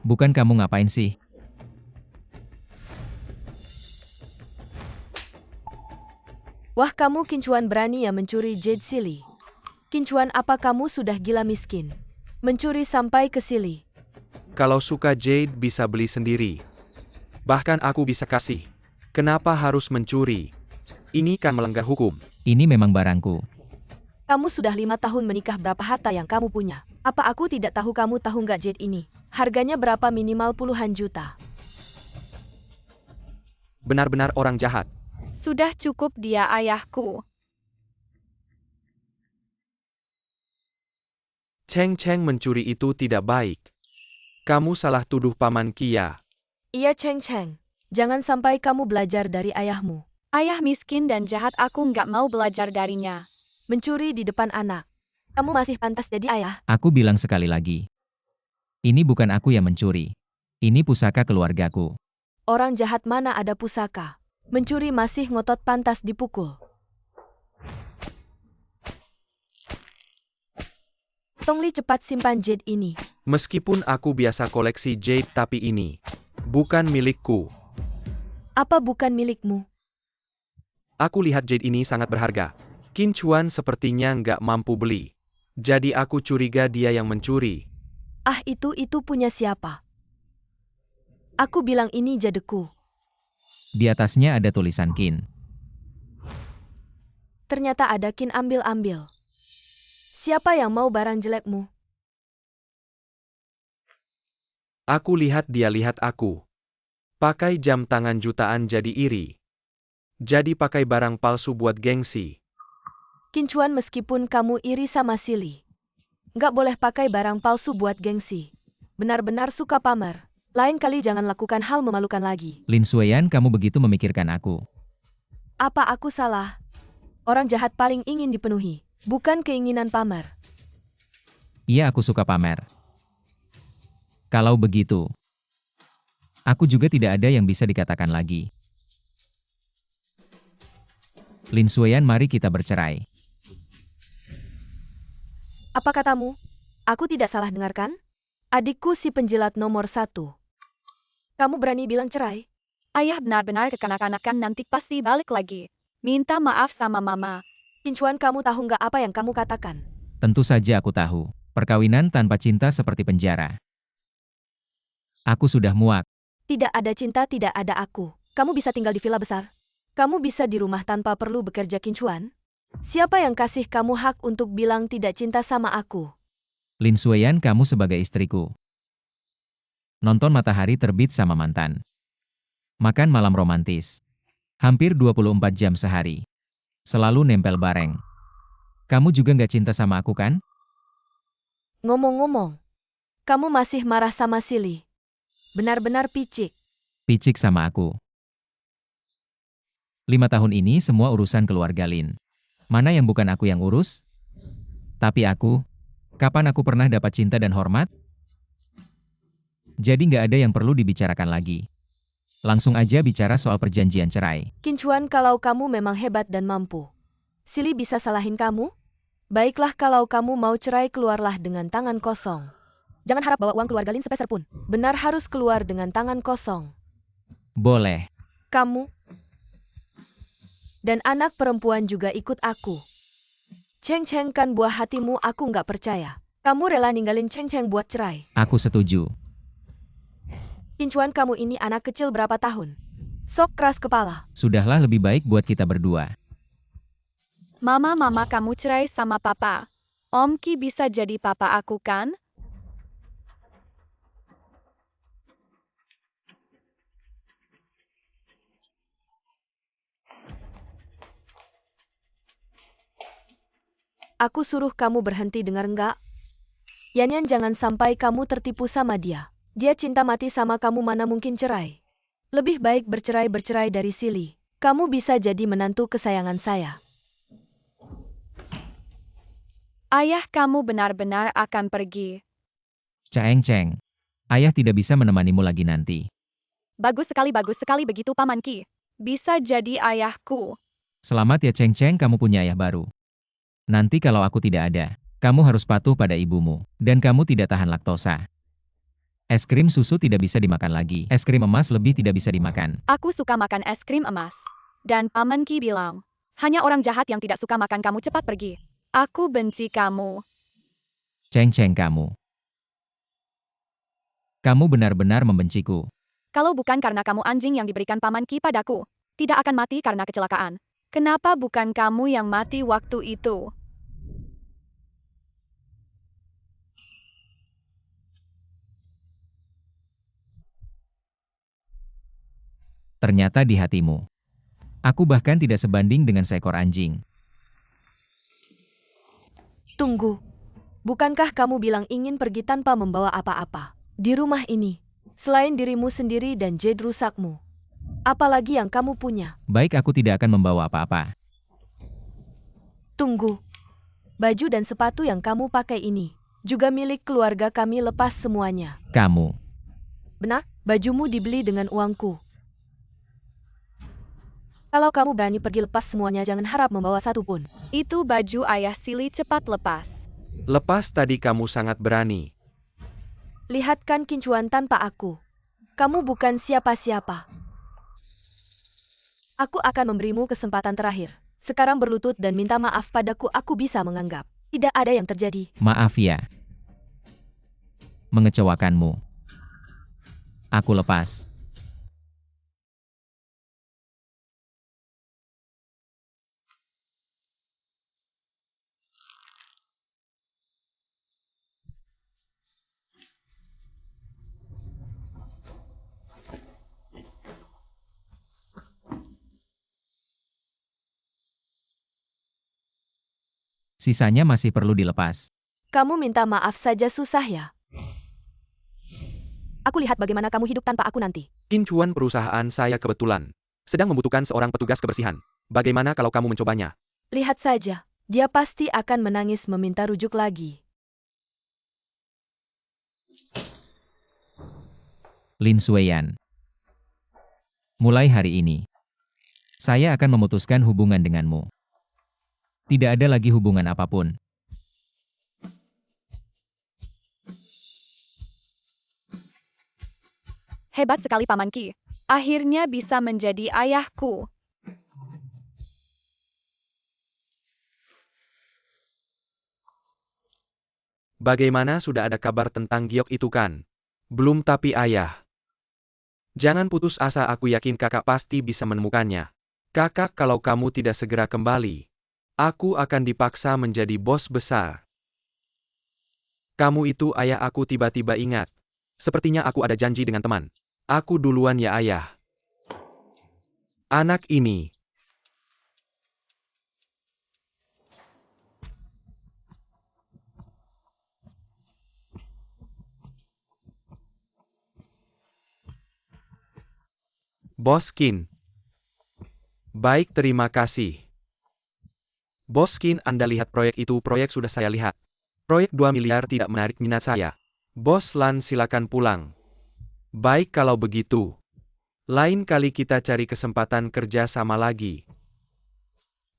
Bukan kamu ngapain sih? Wah, kamu Kincuan berani ya mencuri Jade Silly. Kincuan, apa kamu sudah gila miskin? Mencuri sampai ke Silly. Kalau suka Jade bisa beli sendiri. Bahkan aku bisa kasih. Kenapa harus mencuri? Ini kan melanggar hukum. Ini memang barangku. Kamu sudah 5 tahun menikah, berapa harta yang kamu punya? Apa aku tidak tahu? Kamu tahu nggak Jade ini? Harganya berapa? Minimal puluhan juta. Benar-benar orang jahat. Sudah cukup, dia ayahku. Cheng Cheng mencuri itu tidak baik. Kamu salah tuduh Paman Kia. Iya Cheng Cheng. Jangan sampai kamu belajar dari ayahmu. Ayah miskin dan jahat, aku nggak mau belajar darinya. Mencuri di depan anak. Kamu masih pantas jadi ayah. Aku bilang sekali lagi. Ini bukan aku yang mencuri. Ini pusaka keluargaku. Orang jahat mana ada pusaka. Mencuri masih ngotot, pantas dipukul. Tongli, cepat simpan Jade ini. Meskipun aku biasa koleksi Jade, tapi ini bukan milikku. Apa bukan milikmu? Aku lihat Jade ini sangat berharga. Kincuan sepertinya nggak mampu beli. Jadi aku curiga dia yang mencuri. Ah, itu punya siapa? Aku bilang ini jadeku. Di atasnya ada tulisan Kin. Ternyata ada Kin, ambil. Siapa yang mau barang jelekmu? Aku lihat dia lihat aku. Pakai jam tangan jutaan jadi iri. Jadi pakai barang palsu buat gengsi. Kincuan, meskipun kamu iri sama Silly, nggak boleh pakai barang palsu buat gengsi. Benar-benar suka pamer. Lain kali jangan lakukan hal memalukan lagi. Lin Sueyan, kamu begitu memikirkan aku. Apa aku salah? Orang jahat paling ingin dipenuhi, bukan keinginan pamer. Iya, aku suka pamer. Kalau begitu, aku juga tidak ada yang bisa dikatakan lagi. Lin Sueyan, mari kita bercerai. Apa katamu? Aku tidak salah dengarkan? Adikku si penjilat nomor 1. Kamu berani bilang cerai? Ayah benar-benar kekanak-kanakan, nanti pasti balik lagi. Minta maaf sama mama. Kincuan, kamu tahu nggak apa yang kamu katakan? Tentu saja aku tahu. Perkawinan tanpa cinta seperti penjara. Aku sudah muak. Tidak ada cinta, tidak ada aku. Kamu bisa tinggal di villa besar. Kamu bisa di rumah tanpa perlu bekerja, Kincuan. Siapa yang kasih kamu hak untuk bilang tidak cinta sama aku? Lin Sueyan, kamu sebagai istriku. Nonton matahari terbit sama mantan. Makan malam romantis. Hampir 24 jam sehari. Selalu nempel bareng. Kamu juga nggak cinta sama aku kan? Ngomong-ngomong, kamu masih marah sama Silly. Benar-benar picik. Picik sama aku. 5 tahun ini semua urusan keluarga Lin. Mana yang bukan aku yang urus? Tapi aku, kapan aku pernah dapat cinta dan hormat? Jadi nggak ada yang perlu dibicarakan lagi. Langsung aja bicara soal perjanjian cerai. Kincuan, kalau kamu memang hebat dan mampu, Silly bisa salahin kamu? Baiklah, kalau kamu mau cerai, keluarlah dengan tangan kosong. Jangan harap bawa uang keluarga Lin sepeser pun. Benar harus keluar dengan tangan kosong. Boleh. Kamu dan anak perempuan juga ikut aku. Cheng Cheng, kan buah hatimu, aku nggak percaya. Kamu rela ninggalin Cheng Cheng buat cerai. Aku setuju. Kincuan, kamu ini anak kecil berapa tahun? Sok keras kepala. Sudahlah, lebih baik buat kita berdua. Mama, kamu cerai sama papa. Om Ki bisa jadi papa aku kan? Aku suruh kamu berhenti, dengar nggak? Yanyan, jangan sampai kamu tertipu sama dia. Dia cinta mati sama kamu, mana mungkin cerai. Lebih baik bercerai dari Silly. Kamu bisa jadi menantu kesayangan saya. Ayah, kamu benar-benar akan pergi. Caeng Ceng. Ayah tidak bisa menemanimu lagi nanti. Bagus sekali begitu Paman Ki. Bisa jadi ayahku. Selamat ya Ceng Ceng, kamu punya ayah baru. Nanti kalau aku tidak ada, kamu harus patuh pada ibumu, dan kamu tidak tahan laktosa. Es krim susu tidak bisa dimakan lagi. Es krim emas lebih tidak bisa dimakan. Aku suka makan es krim emas. Dan Paman Ki bilang, hanya orang jahat yang tidak suka makan kamu cepat pergi. Aku benci kamu. Ceng-ceng kamu. Kamu benar-benar membenciku. Kalau bukan karena kamu anjing yang diberikan Paman Ki padaku, tidak akan mati karena kecelakaan. Kenapa bukan kamu yang mati waktu itu? Ternyata di hatimu. Aku bahkan tidak sebanding dengan seekor anjing. Tunggu. Bukankah kamu bilang ingin pergi tanpa membawa apa-apa? Di rumah ini, selain dirimu sendiri dan jade rusakmu. Apalagi yang kamu punya? Baik, aku tidak akan membawa apa-apa. Tunggu. Baju dan sepatu yang kamu pakai ini juga milik keluarga kami, lepas semuanya. Kamu. Benar, bajumu dibeli dengan uangku. Kalau kamu berani pergi lepas semuanya, jangan harap membawa satu pun. Itu baju ayah Sili, cepat lepas. Lepas tadi kamu sangat berani. Lihatkan Kincuan tanpa aku. Kamu bukan siapa-siapa. Aku akan memberimu kesempatan terakhir. Sekarang berlutut dan minta maaf padaku. Aku bisa menganggap tidak ada yang terjadi. Maaf ya. Mengecewakanmu. Aku lepas. Sisanya masih perlu dilepas. Kamu minta maaf saja susah ya? Aku lihat bagaimana kamu hidup tanpa aku nanti. Kincuan, perusahaan saya kebetulan sedang membutuhkan seorang petugas kebersihan. Bagaimana kalau kamu mencobanya? Lihat saja, dia pasti akan menangis meminta rujuk lagi. Lin Sueyan. Mulai hari ini, saya akan memutuskan hubungan denganmu. Tidak ada lagi hubungan apapun. Hebat sekali Paman Ki. Akhirnya bisa menjadi ayahku. Bagaimana, sudah ada kabar tentang giok itu kan? Belum, tapi ayah. Jangan putus asa, aku yakin kakak pasti bisa menemukannya. Kakak, kalau kamu tidak segera kembali, aku akan dipaksa menjadi bos besar. Kamu itu ayah, aku tiba-tiba ingat. Sepertinya aku ada janji dengan teman. Aku duluan ya ayah. Anak ini. Bos Qin. Baik, terima kasih. Bos Qin, Anda lihat proyek itu? Proyek sudah saya lihat. Proyek 2 miliar tidak menarik minat saya. Bos Lan, silakan pulang. Baik kalau begitu. Lain kali kita cari kesempatan kerja sama lagi.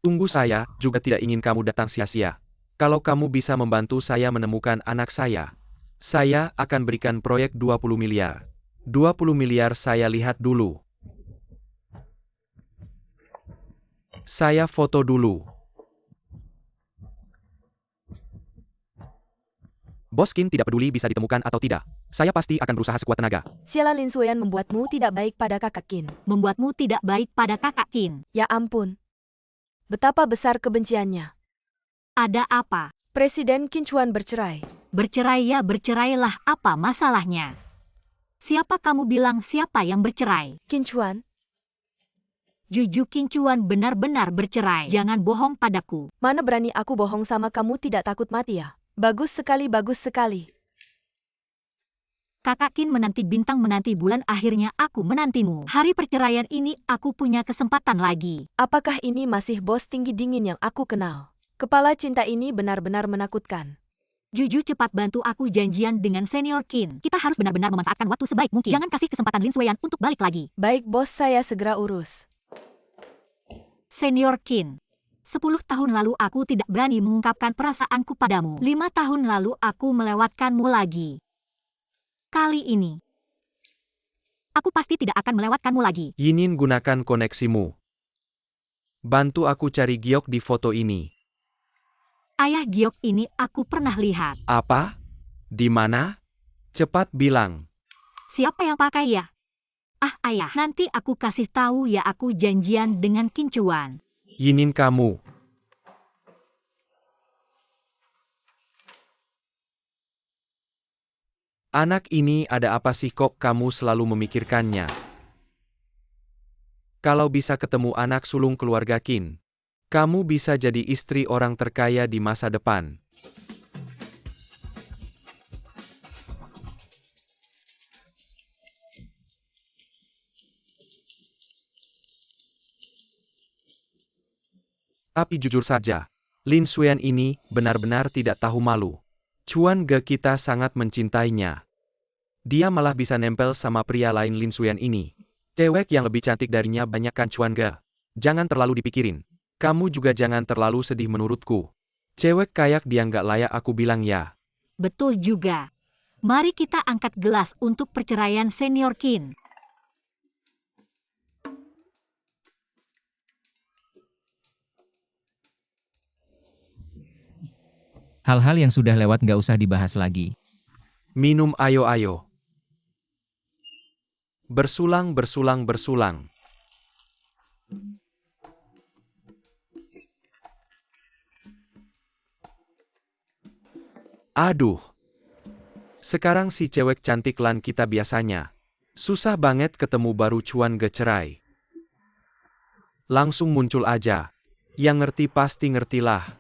Tunggu, saya juga tidak ingin kamu datang sia-sia. Kalau kamu bisa membantu saya menemukan anak saya akan berikan proyek 20 miliar. 20 miliar saya lihat dulu. Saya foto dulu. Bos Qin, tidak peduli bisa ditemukan atau tidak. Saya pasti akan berusaha sekuat tenaga. Sialan Lin Sueyan membuatmu tidak baik pada kakak Qin. Membuatmu tidak baik pada kakak Qin. Ya ampun. Betapa besar kebenciannya. Ada apa? Presiden Kincuan bercerai. Bercerai ya, bercerailah, apa masalahnya? Siapa kamu bilang siapa yang bercerai? Kincuan, Juju Kincuan benar-benar bercerai. Jangan bohong padaku. mana berani aku bohong sama kamu, tidak takut mati ya? Bagus sekali, bagus sekali. Kakak Qin menanti bintang, menanti bulan, akhirnya aku menantimu. Hari perceraian ini aku punya kesempatan lagi. Apakah ini masih bos tinggi dingin yang aku kenal? Kepala cinta ini benar-benar menakutkan. Juju, cepat bantu aku janjian dengan senior Qin. Kita harus benar-benar memanfaatkan waktu sebaik mungkin. Jangan kasih kesempatan Lin Sueyan untuk balik lagi. Baik bos, saya segera urus. Senior Qin. 10 tahun lalu aku tidak berani mengungkapkan perasaanku padamu. 5 tahun lalu aku melewatkanmu lagi. Kali ini, aku pasti tidak akan melewatkanmu lagi. Yinin, gunakan koneksimu. Bantu aku cari giok di foto ini. Ayah giok ini aku pernah lihat. Apa? Di mana? Cepat bilang. Siapa yang pakai ya? Ah, ayah, nanti aku kasih tahu ya, aku janjian dengan Qin Chuan. Yinin, kamu. Anak ini ada apa sih kok kamu selalu memikirkannya? Kalau bisa ketemu anak sulung keluarga Qin, kamu bisa jadi istri orang terkaya di masa depan. Tapi jujur saja, Lin Xuan ini benar-benar tidak tahu malu. Chuan Ge kita sangat mencintainya. Dia malah bisa nempel sama pria lain Lin Xuan ini. Cewek yang lebih cantik darinya banyak kan Chuan Ge. Jangan terlalu dipikirin. Kamu juga jangan terlalu sedih menurutku. Cewek kayak dia nggak layak aku bilang ya. Betul juga. Mari kita angkat gelas untuk perceraian senior Qin. Hal-hal yang sudah lewat nggak usah dibahas lagi. Minum ayo-ayo. Bersulang, bersulang, bersulang. Aduh. Sekarang si cewek cantik lan kita biasanya. Susah banget ketemu baru Chuan Ge cerai. Langsung muncul aja. Yang ngerti pasti ngertilah.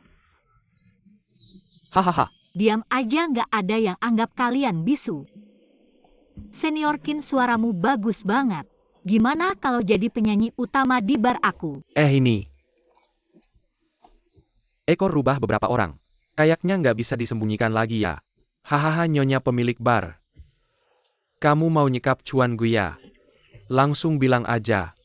Hahaha. Diam aja, nggak ada yang anggap kalian bisu. Senior Qin, suaramu bagus banget. Gimana kalau jadi penyanyi utama di bar aku? Ini. Ekor rubah beberapa orang. Kayaknya nggak bisa disembunyikan lagi ya. Hahaha, nyonya pemilik bar. Kamu mau nyekap Chuan Gue ya? Langsung bilang aja.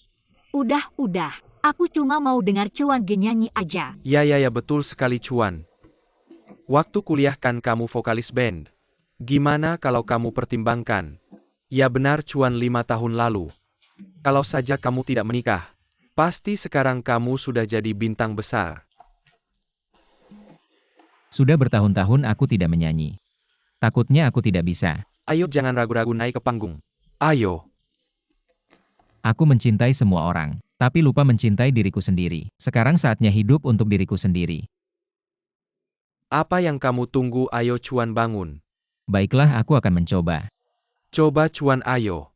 Udah. Aku cuma mau dengar Chuan Ge nyanyi aja. Ya betul sekali Chuan. Waktu kuliah kan kamu vokalis band. Gimana kalau kamu pertimbangkan? Ya benar Chuan, 5 tahun lalu. Kalau saja kamu tidak menikah, pasti sekarang kamu sudah jadi bintang besar. Sudah bertahun-tahun aku tidak menyanyi. Takutnya aku tidak bisa. Ayo jangan ragu-ragu naik ke panggung. Ayo. Aku mencintai semua orang, tapi lupa mencintai diriku sendiri. Sekarang saatnya hidup untuk diriku sendiri. Apa yang kamu tunggu? Ayo Chuan, bangun. Baiklah, aku akan mencoba. Coba Chuan, ayo.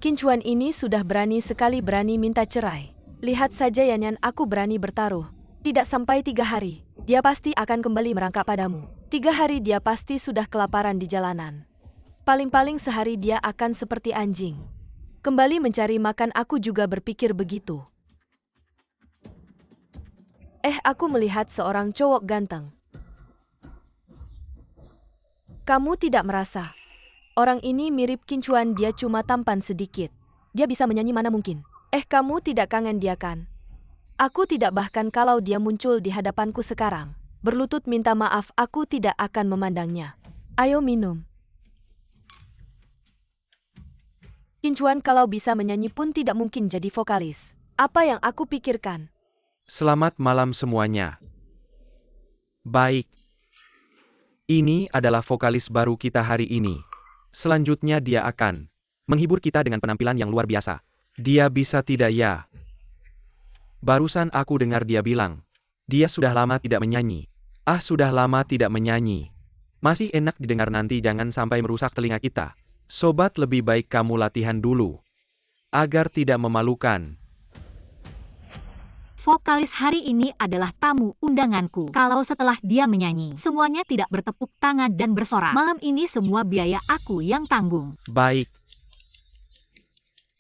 Qin Chuan ini sudah berani sekali berani minta cerai. Lihat saja Yanyan, aku berani bertaruh. Tidak sampai 3 hari, dia pasti akan kembali merangkak padamu. 3 hari dia pasti sudah kelaparan di jalanan. Paling-paling sehari dia akan seperti anjing. Kembali mencari makan, aku juga berpikir begitu. Aku melihat seorang cowok ganteng. Kamu tidak merasa orang ini mirip Qin Chuan? Dia cuma tampan sedikit. Dia bisa menyanyi, mana mungkin. Kamu tidak kangen dia kan? Aku tidak, bahkan kalau dia muncul di hadapanku sekarang, berlutut minta maaf, aku tidak akan memandangnya. Ayo minum. Qin Chuan kalau bisa menyanyi pun tidak mungkin jadi vokalis. Apa yang aku pikirkan? Selamat malam semuanya. Baik. Ini adalah vokalis baru kita hari ini. Selanjutnya dia akan menghibur kita dengan penampilan yang luar biasa. Dia bisa tidak ya? Barusan aku dengar dia bilang, dia sudah lama tidak menyanyi. Sudah lama tidak menyanyi. Masih enak didengar, nanti jangan sampai merusak telinga kita. Sobat, lebih baik kamu latihan dulu. Agar tidak memalukan. Vokalis hari ini adalah tamu undanganku. Kalau setelah dia menyanyi, semuanya tidak bertepuk tangan dan bersorak, malam ini semua biaya aku yang tanggung. Baik.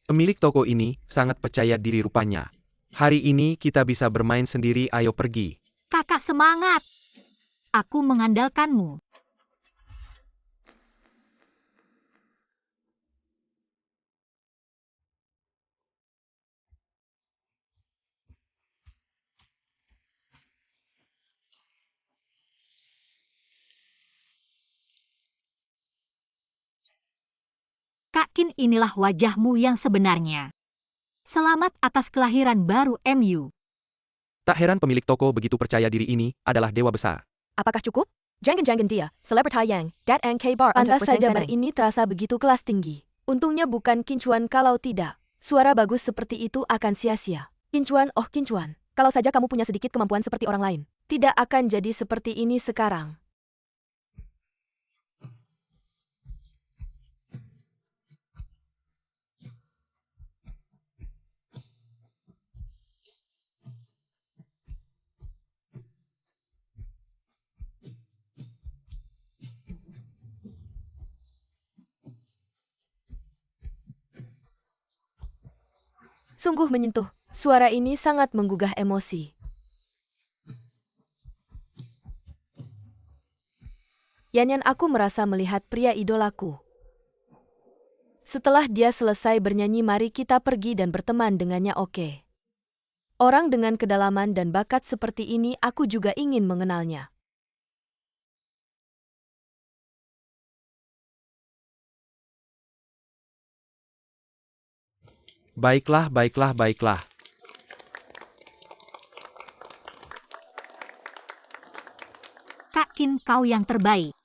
Pemilik toko ini sangat percaya diri rupanya. Hari ini kita bisa bermain sendiri, ayo pergi. Kakak semangat! Aku mengandalkanmu. Kak Qin, inilah wajahmu yang sebenarnya. Selamat atas kelahiran baru MU. Tak heran pemilik toko begitu percaya diri ini adalah dewa besar. Apakah cukup? Jangan dia, selebriti yang, dat and K-bar untuk Pantas saja bar ini terasa begitu kelas tinggi. Untungnya bukan Qin Chuan, kalau tidak, suara bagus seperti itu akan sia-sia. Qin Chuan, oh Qin Chuan, kalau saja kamu punya sedikit kemampuan seperti orang lain, tidak akan jadi seperti ini sekarang. Sungguh menyentuh, suara ini sangat menggugah emosi. Yanyan, aku merasa melihat pria idolaku. Setelah dia selesai bernyanyi, mari kita pergi dan berteman dengannya, oke? Orang dengan kedalaman dan bakat seperti ini aku juga ingin mengenalnya. Baiklah. Kak Qin, kau yang terbaik.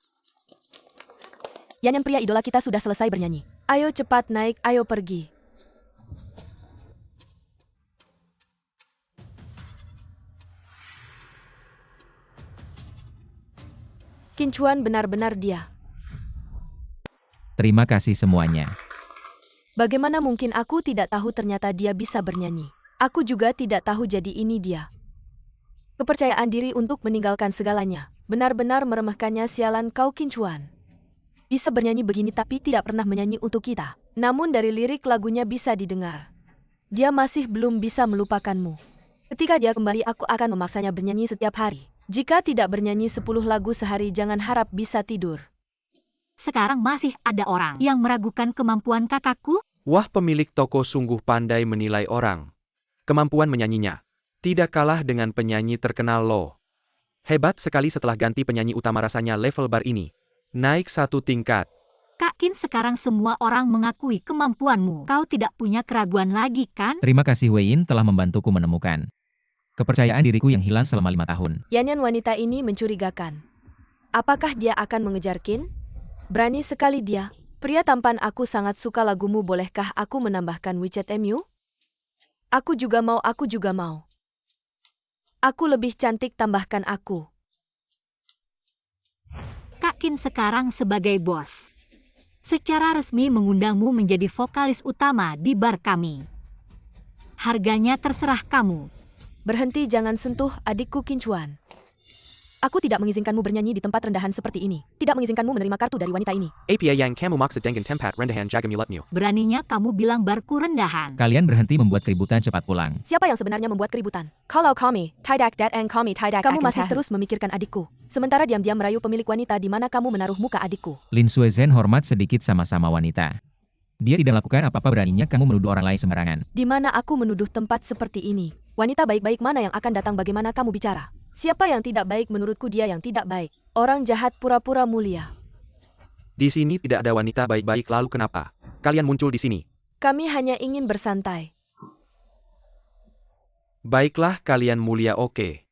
Yanyan, pria idola kita sudah selesai bernyanyi. Ayo cepat naik, ayo pergi. Qin Chuan benar-benar dia. Terima kasih semuanya. Bagaimana mungkin aku tidak tahu ternyata dia bisa bernyanyi. Aku juga tidak tahu, jadi ini dia. Kepercayaan diri untuk meninggalkan segalanya. Benar-benar meremehkannya, sialan kau Qin Chuan. Bisa bernyanyi begini tapi tidak pernah menyanyi untuk kita. Namun dari lirik lagunya bisa didengar. Dia masih belum bisa melupakanmu. Ketika dia kembali aku akan memaksanya bernyanyi setiap hari. Jika tidak bernyanyi 10 lagu sehari jangan harap bisa tidur. Sekarang masih ada orang yang meragukan kemampuan kakakku? Wah, pemilik toko sungguh pandai menilai orang. Kemampuan menyanyinya tidak kalah dengan penyanyi terkenal loh. Hebat sekali. Setelah ganti penyanyi utama rasanya level bar ini naik 1 tingkat. Kak Qin, sekarang semua orang mengakui kemampuanmu. Kau tidak punya keraguan lagi, kan? Terima kasih Wei Yin telah membantuku menemukan kepercayaan diriku yang hilang selama 5 tahun. Yanyan, wanita ini mencurigakan. Apakah dia akan mengejar Qin? Berani sekali dia. Pria tampan, aku sangat suka lagumu, bolehkah aku menambahkan WeChat MU? Aku juga mau. Aku lebih cantik, tambahkan aku. Kak Qin sekarang sebagai bos. Secara resmi mengundangmu menjadi vokalis utama di bar kami. Harganya terserah kamu. Berhenti, jangan sentuh adikku Qin Chuan. Aku tidak mengizinkanmu bernyanyi di tempat rendahan seperti ini. Tidak mengizinkanmu menerima kartu dari wanita ini. APA yang kamu maksud dengan tempat rendahan jaga milikmu. Beraninya kamu bilang barku rendahan. Kalian berhenti membuat keributan, cepat pulang. Siapa yang sebenarnya membuat keributan? Kalau kami, tidak dat and kami tidak. Kamu masih terus memikirkan adikku. Sementara diam-diam merayu pemilik wanita, di mana kamu menaruh muka adikku. Lin Suezhen hormat sedikit sama-sama wanita. Dia tidak melakukan apa-apa, beraninya kamu menuduh orang lain sembarangan. Di mana aku menuduh tempat seperti ini? Wanita baik-baik mana yang akan datang, bagaimana kamu bicara? Siapa yang tidak baik? Menurutku dia yang tidak baik. Orang jahat pura-pura mulia. Di sini tidak ada wanita baik-baik, lalu kenapa kalian muncul di sini? Kami hanya ingin bersantai. Baiklah, kalian mulia, oke.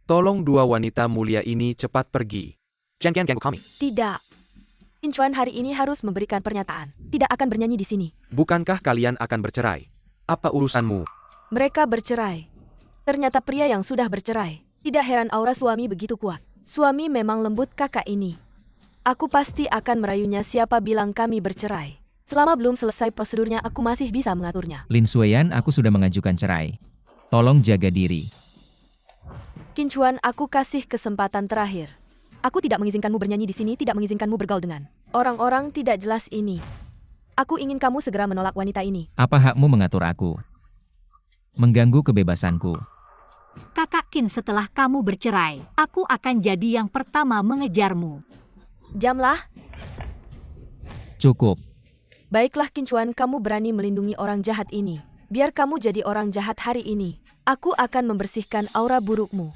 Tolong 2 wanita mulia ini cepat pergi. Jangan ganggu kami. Tidak. Qin Chuan hari ini harus memberikan pernyataan. Tidak akan bernyanyi di sini. Bukankah kalian akan bercerai? Apa urusanmu? Mereka bercerai. Ternyata pria yang sudah bercerai. Tidak heran aura suami begitu kuat. Suami memang lembut kakak ini. Aku pasti akan merayunya. Siapa bilang kami bercerai? Selama belum selesai prosedurnya aku masih bisa mengaturnya. Lin Sueyan, aku sudah mengajukan cerai. Tolong jaga diri. Qin Chuan, aku kasih kesempatan terakhir. Aku tidak mengizinkanmu bernyanyi di sini, tidak mengizinkanmu bergaul dengan orang-orang tidak jelas ini. Aku ingin kamu segera menolak wanita ini. Apa hakmu mengatur aku? Mengganggu kebebasanku. Kakak Qin, setelah kamu bercerai, aku akan jadi yang pertama mengejarmu. Diamlah. Cukup. Baiklah Qin Chuan, kamu berani melindungi orang jahat ini. Biar kamu jadi orang jahat hari ini. Aku akan membersihkan aura burukmu.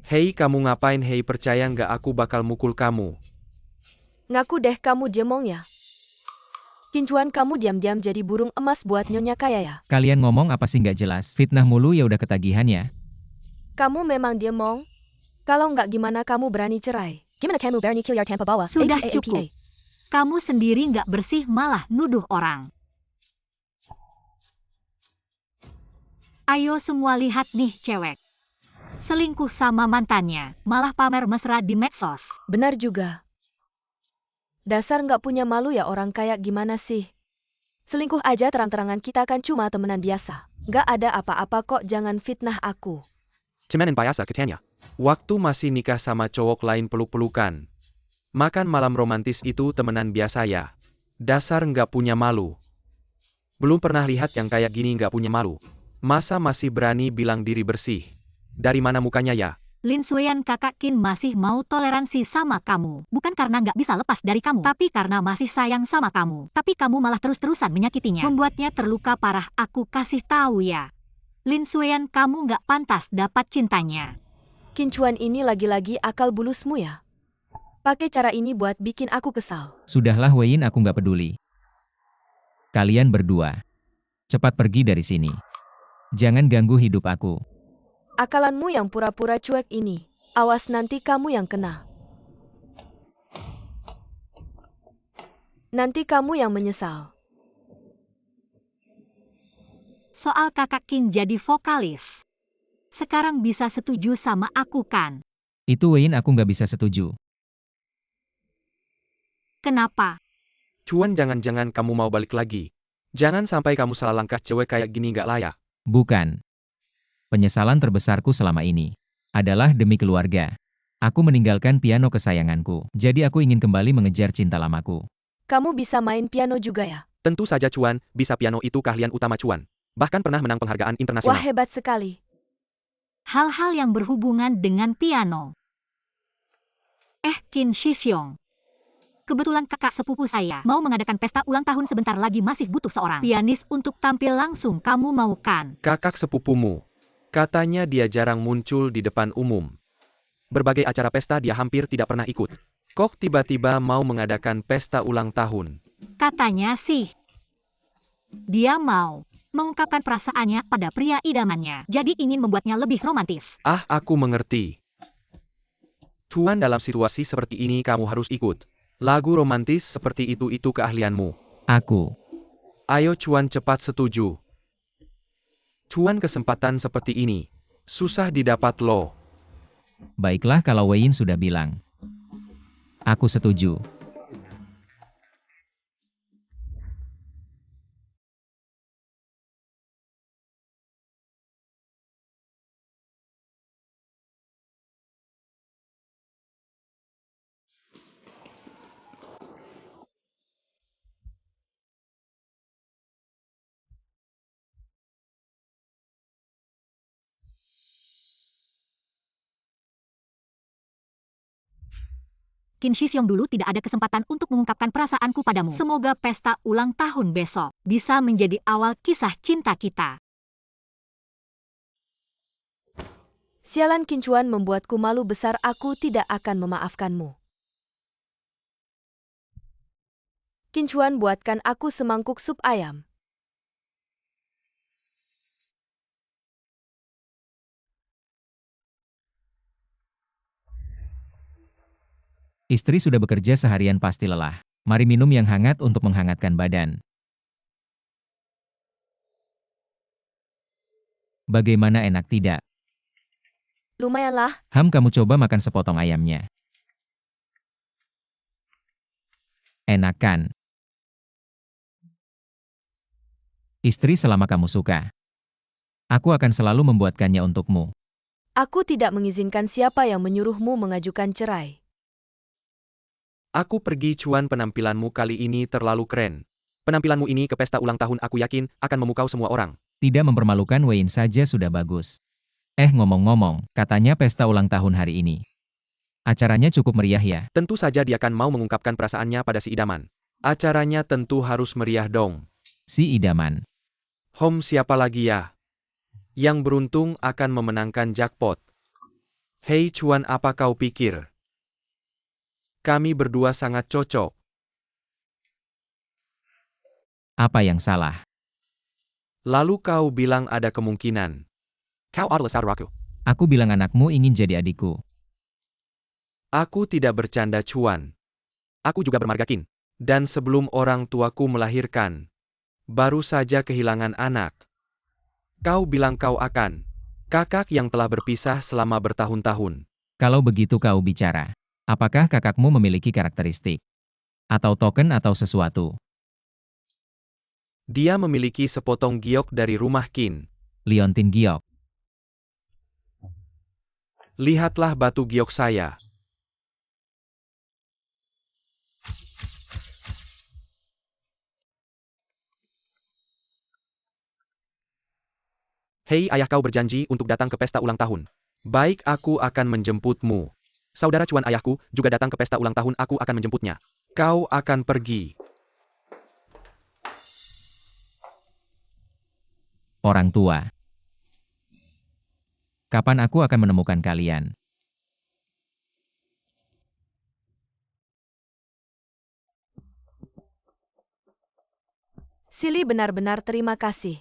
Hei, kamu ngapain? Hei, percaya nggak aku bakal mukul kamu? Ngaku deh kamu jemong ya. Kincuan kamu diam-diam jadi burung emas buat Nyonya Kaya ya. Kalian ngomong apa sih nggak jelas? Fitnah mulu ya udah ketagihan ya. Kamu memang diemong? Kalau nggak gimana kamu berani cerai? Gimana kamu berani kill your tanpa bawa? Sudah APA. cukup. Kamu sendiri nggak bersih malah nuduh orang. Ayo semua lihat nih cewek. Selingkuh sama mantannya, malah pamer mesra di medsos. Benar juga. Dasar nggak punya malu ya orang kayak gimana sih? Selingkuh aja terang-terangan kita kan cuma temenan biasa. Nggak ada apa-apa kok, jangan fitnah aku. Cuman biasa katanya. Waktu masih nikah sama cowok lain peluk-pelukan. Makan malam romantis itu temenan biasa ya. Dasar nggak punya malu. Belum pernah lihat yang kayak gini nggak punya malu. Masa masih berani bilang diri bersih? Dari mana mukanya ya? Lin Suyan kakak Qin masih mau toleransi sama kamu. Bukan karena nggak bisa lepas dari kamu, tapi karena masih sayang sama kamu. Tapi kamu malah terus-terusan menyakitinya. Membuatnya terluka parah, aku kasih tahu ya. Lin Suyan, kamu nggak pantas dapat cintanya. Kincuan ini lagi-lagi akal bulusmu ya. Pakai cara ini buat bikin aku kesal. Sudahlah Wein, aku nggak peduli. Kalian berdua. Cepat pergi dari sini. Jangan ganggu hidup aku. Akalanmu yang pura-pura cuek ini. Awas nanti kamu yang kena. Nanti kamu yang menyesal. Soal kakak Qin jadi vokalis. Sekarang bisa setuju sama aku kan? Itu Wein, aku nggak bisa setuju. Kenapa? Cuan, jangan-jangan kamu mau balik lagi. Jangan sampai kamu salah langkah, cewek kayak gini nggak layak. Bukan. Penyesalan terbesarku selama ini adalah demi keluarga. Aku meninggalkan piano kesayanganku. Jadi aku ingin kembali mengejar cinta lamaku. Kamu bisa main piano juga ya? Tentu saja Cuan, bisa piano itu keahlian utama Cuan. Bahkan pernah menang penghargaan Wah, internasional. hebat sekali. Hal-hal yang berhubungan dengan piano. Qin Shixiong. Kebetulan kakak sepupu saya mau mengadakan pesta ulang tahun sebentar lagi, masih butuh seorang pianis untuk tampil langsung. Kamu mau kan? Kakak sepupumu. Katanya dia jarang muncul di depan umum. Berbagai acara pesta dia hampir tidak pernah ikut. Kok tiba-tiba mau mengadakan pesta ulang tahun? Katanya sih, dia mau mengungkapkan perasaannya pada pria idamannya. Jadi ingin membuatnya lebih romantis. Ah, aku mengerti. Cuan, dalam situasi seperti ini kamu harus ikut. Lagu romantis seperti itu keahlianmu. Aku. Ayo Cuan, cepat setuju. Cuan, kesempatan seperti ini susah didapat loh. Baiklah kalau Wein sudah bilang. Aku setuju. Qin Shixiong, dulu tidak ada kesempatan untuk mengungkapkan perasaanku padamu. Semoga pesta ulang tahun besok bisa menjadi awal kisah cinta kita. Sialan, Kincuan membuatku malu besar, aku tidak akan memaafkanmu. Kincuan, buatkan aku semangkuk sup ayam. Istri sudah bekerja seharian pasti lelah. Mari minum yang hangat untuk menghangatkan badan. Bagaimana, enak tidak? Lumayanlah. Kamu coba makan sepotong ayamnya. Enak kan? Istri, selama kamu suka. Aku akan selalu membuatkannya untukmu. Aku tidak mengizinkan siapa yang menyuruhmu mengajukan cerai. Aku pergi Cuan, penampilanmu kali ini terlalu keren. Penampilanmu ini ke pesta ulang tahun aku yakin akan memukau semua orang. Tidak mempermalukan Wein saja sudah bagus. Ngomong-ngomong, katanya pesta ulang tahun hari ini. Acaranya cukup meriah ya? Tentu saja dia akan mau mengungkapkan perasaannya pada si idaman. Acaranya tentu harus meriah dong. Si idaman. Siapa lagi ya? Yang beruntung akan memenangkan jackpot. Hei Cuan, apa kau pikir? Kami berdua sangat cocok. Apa yang salah? Lalu kau bilang ada kemungkinan. Kau adalah saudaraku. Aku bilang anakmu ingin jadi adikku. Aku tidak bercanda, Chuan. Aku juga bermarga Qin. Dan sebelum orang tuaku melahirkan, baru saja kehilangan anak. Kau bilang kau akan. Kakak yang telah berpisah selama bertahun-tahun. Kalau begitu kau bicara. Apakah kakakmu memiliki karakteristik? Atau token atau sesuatu? Dia memiliki sepotong giok dari rumah Qin. Liontin Giok. Lihatlah batu giok saya. Hei ayah, kau berjanji untuk datang ke pesta ulang tahun. Baik, aku akan menjemputmu. Saudara Chuan ayahku juga datang ke pesta ulang tahun, aku akan menjemputnya. Kau akan pergi. Orang tua. Kapan aku akan menemukan kalian? Silly benar-benar terima kasih.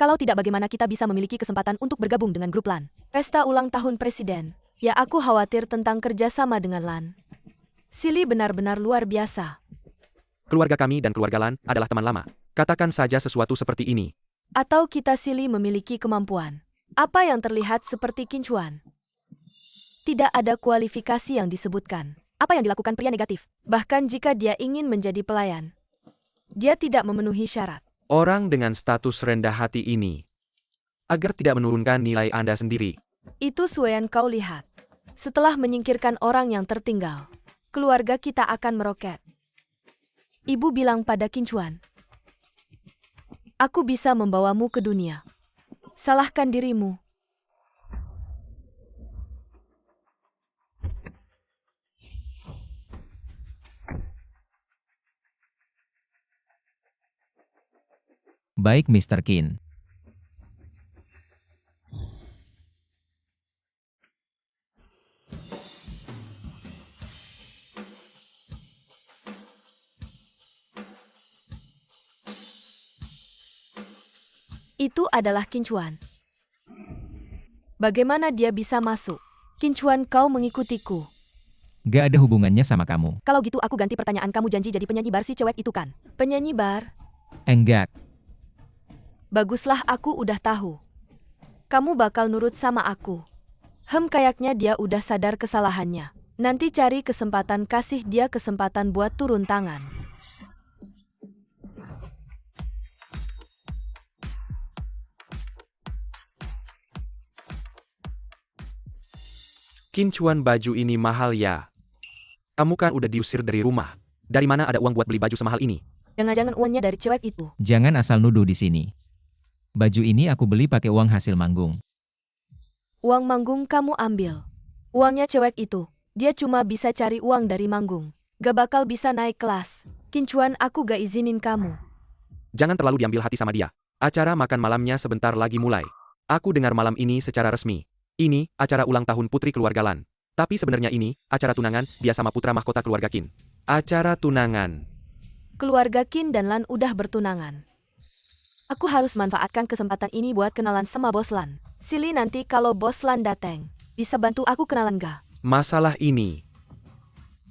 Kalau tidak, bagaimana kita bisa memiliki kesempatan untuk bergabung dengan grup LAN? Pesta ulang tahun presiden. Ya, aku khawatir tentang kerjasama dengan LAN. Silly benar-benar luar biasa. Keluarga kami dan keluarga Lan adalah teman lama. Katakan saja sesuatu seperti ini. Atau kita Silly memiliki kemampuan. Apa yang terlihat seperti Qin Chuan? Tidak ada kualifikasi yang disebutkan. Apa yang dilakukan pria negatif? Bahkan jika dia ingin menjadi pelayan, dia tidak memenuhi syarat. Orang dengan status rendah hati ini. Agar tidak menurunkan nilai Anda sendiri. Itu Sueyan, kau lihat. Setelah menyingkirkan orang yang tertinggal, keluarga kita akan meroket. Ibu bilang pada Qin Chuan, aku bisa membawamu ke dunia. Salahkan dirimu. Baik, Mr. Qin. Itu adalah Qin Chuan. Bagaimana dia bisa masuk? Qin Chuan, kau mengikutiku. Gak ada hubungannya sama kamu. Kalau gitu aku ganti pertanyaan, kamu janji jadi penyanyi bar si cewek itu kan? Penyanyi bar? Enggak. Baguslah, aku udah tahu. Kamu bakal nurut sama aku. Kayaknya dia udah sadar kesalahannya. Nanti cari kesempatan, kasih dia kesempatan buat turun tangan. Qin Chuan, baju ini mahal ya. Kamu kan udah diusir dari rumah. Dari mana ada uang buat beli baju semahal ini? Jangan-jangan uangnya dari cewek itu. Jangan asal nuduh di sini. Baju ini aku beli pakai uang hasil manggung. Uang manggung kamu ambil. Uangnya cewek itu. Dia cuma bisa cari uang dari manggung. Gak bakal bisa naik kelas. Qin Chuan, aku gak izinin kamu. Jangan terlalu diambil hati sama dia. Acara makan malamnya sebentar lagi mulai. Aku dengar malam ini secara resmi. Ini acara ulang tahun putri keluarga Lan. Tapi sebenarnya ini acara tunangan dia sama putra mahkota keluarga Qin. Acara tunangan. Keluarga Qin dan Lan udah bertunangan. Aku harus manfaatkan kesempatan ini buat kenalan sama bos Lan. Silly, nanti kalau bos Lan dateng, bisa bantu aku kenalan gak? Masalah ini.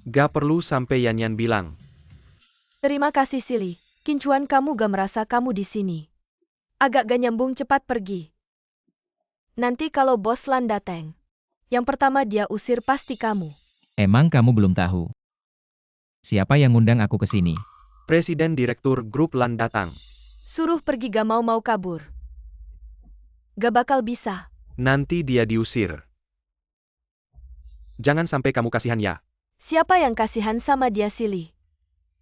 Gak perlu sampai Yan bilang. Terima kasih Silly. Qin Chuan, kamu gak merasa kamu di sini? Agak gak nyambung, cepat pergi. Nanti kalau bos Lan dateng, yang pertama dia usir pasti kamu. Emang kamu belum tahu? Siapa yang ngundang aku ke sini? Presiden Direktur Grup Lan datang. Suruh pergi, gak mau kabur. Gak bakal bisa. Nanti dia diusir. Jangan sampai kamu kasihan ya. Siapa yang kasihan sama dia, Silly?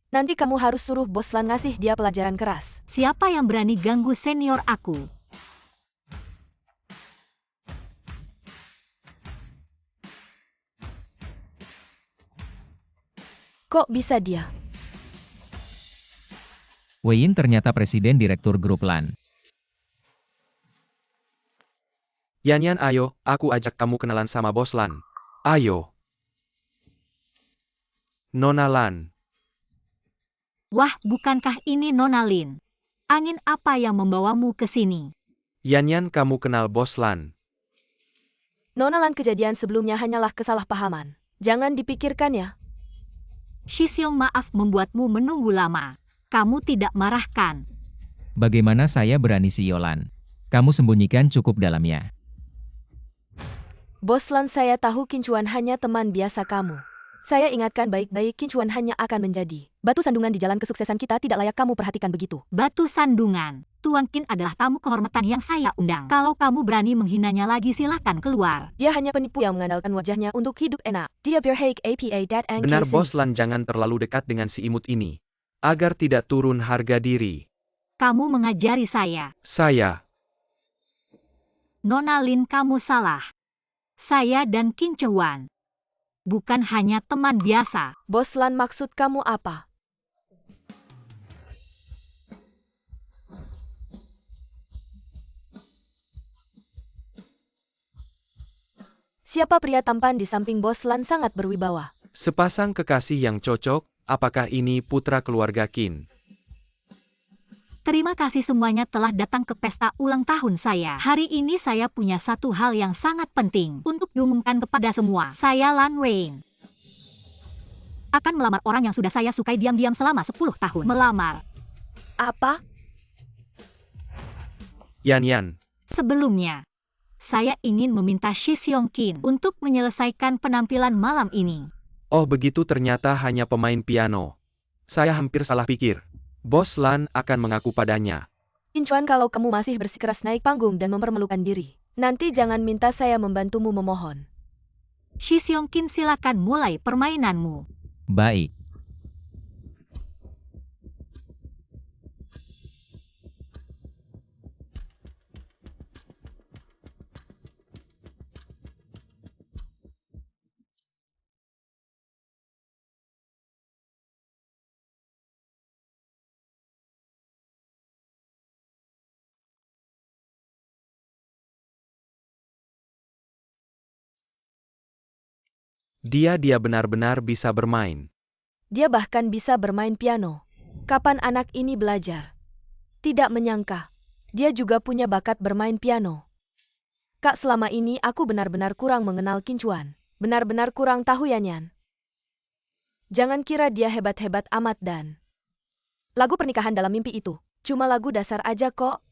Nanti kamu harus suruh bos Lan ngasih dia pelajaran keras. Siapa yang berani ganggu senior aku? Kok bisa dia? Wei Yin ternyata presiden direktur grup LAN. Yan, ayo, aku ajak kamu kenalan sama bos Lan. Ayo. Nona Lan. Wah, bukankah ini Nona Lin? Angin apa yang membawamu ke sini? Yan, kamu kenal Bos Lan. Nona Lan, kejadian sebelumnya hanyalah kesalahpahaman. Jangan dipikirkan ya. Shiseong, maaf membuatmu menunggu lama. Kamu tidak marah kan? Bagaimana saya berani si Yolan? Kamu sembunyikan cukup dalam ya. Bos Lan, saya tahu Kincuan hanya teman biasa kamu. Saya ingatkan baik-baik, Kincuan hanya akan menjadi batu sandungan di jalan kesuksesan kita. Tidak layak kamu perhatikan begitu. Batu sandungan. Tuan Qin adalah tamu kehormatan yang saya undang. Kalau kamu berani menghinanya lagi, silahkan keluar. Dia hanya penipu yang mengandalkan wajahnya untuk hidup enak. Dia berhak apa dat ang Benar kesen. Bos Lan, jangan terlalu dekat dengan si imut ini. Agar tidak turun harga diri. Kamu mengajari saya. Saya. Nona Lin, kamu salah. Saya dan Kincuan bukan hanya teman biasa. Bos Lan, maksud kamu apa? Siapa pria tampan di samping Bos Lan sangat berwibawa? Sepasang kekasih yang cocok, apakah ini putra keluarga Qin? Terima kasih semuanya telah datang ke pesta ulang tahun saya. Hari ini saya punya satu hal yang sangat penting untuk diumumkan kepada semua. Saya Lan Wayne akan melamar orang yang sudah saya sukai diam-diam selama 10 tahun. Melamar. Apa? Yan. Sebelumnya, saya ingin meminta Shiseong Qin untuk menyelesaikan penampilan malam ini. Oh begitu, ternyata hanya pemain piano. Saya hampir salah pikir. Bos Lan akan mengaku padanya. Kincuan, kalau kamu masih bersikeras naik panggung dan mempermalukan diri, nanti jangan minta saya membantumu memohon. Shiseong Qin, silakan mulai permainanmu. Baik. Dia benar-benar bisa bermain. Dia bahkan bisa bermain piano. Kapan anak ini belajar? Tidak menyangka. Dia juga punya bakat bermain piano. Kak, selama ini aku benar-benar kurang mengenal Kincuan. Benar-benar kurang tahu Yan. Jangan kira dia hebat-hebat amat dan lagu pernikahan dalam mimpi itu cuma lagu dasar aja kok.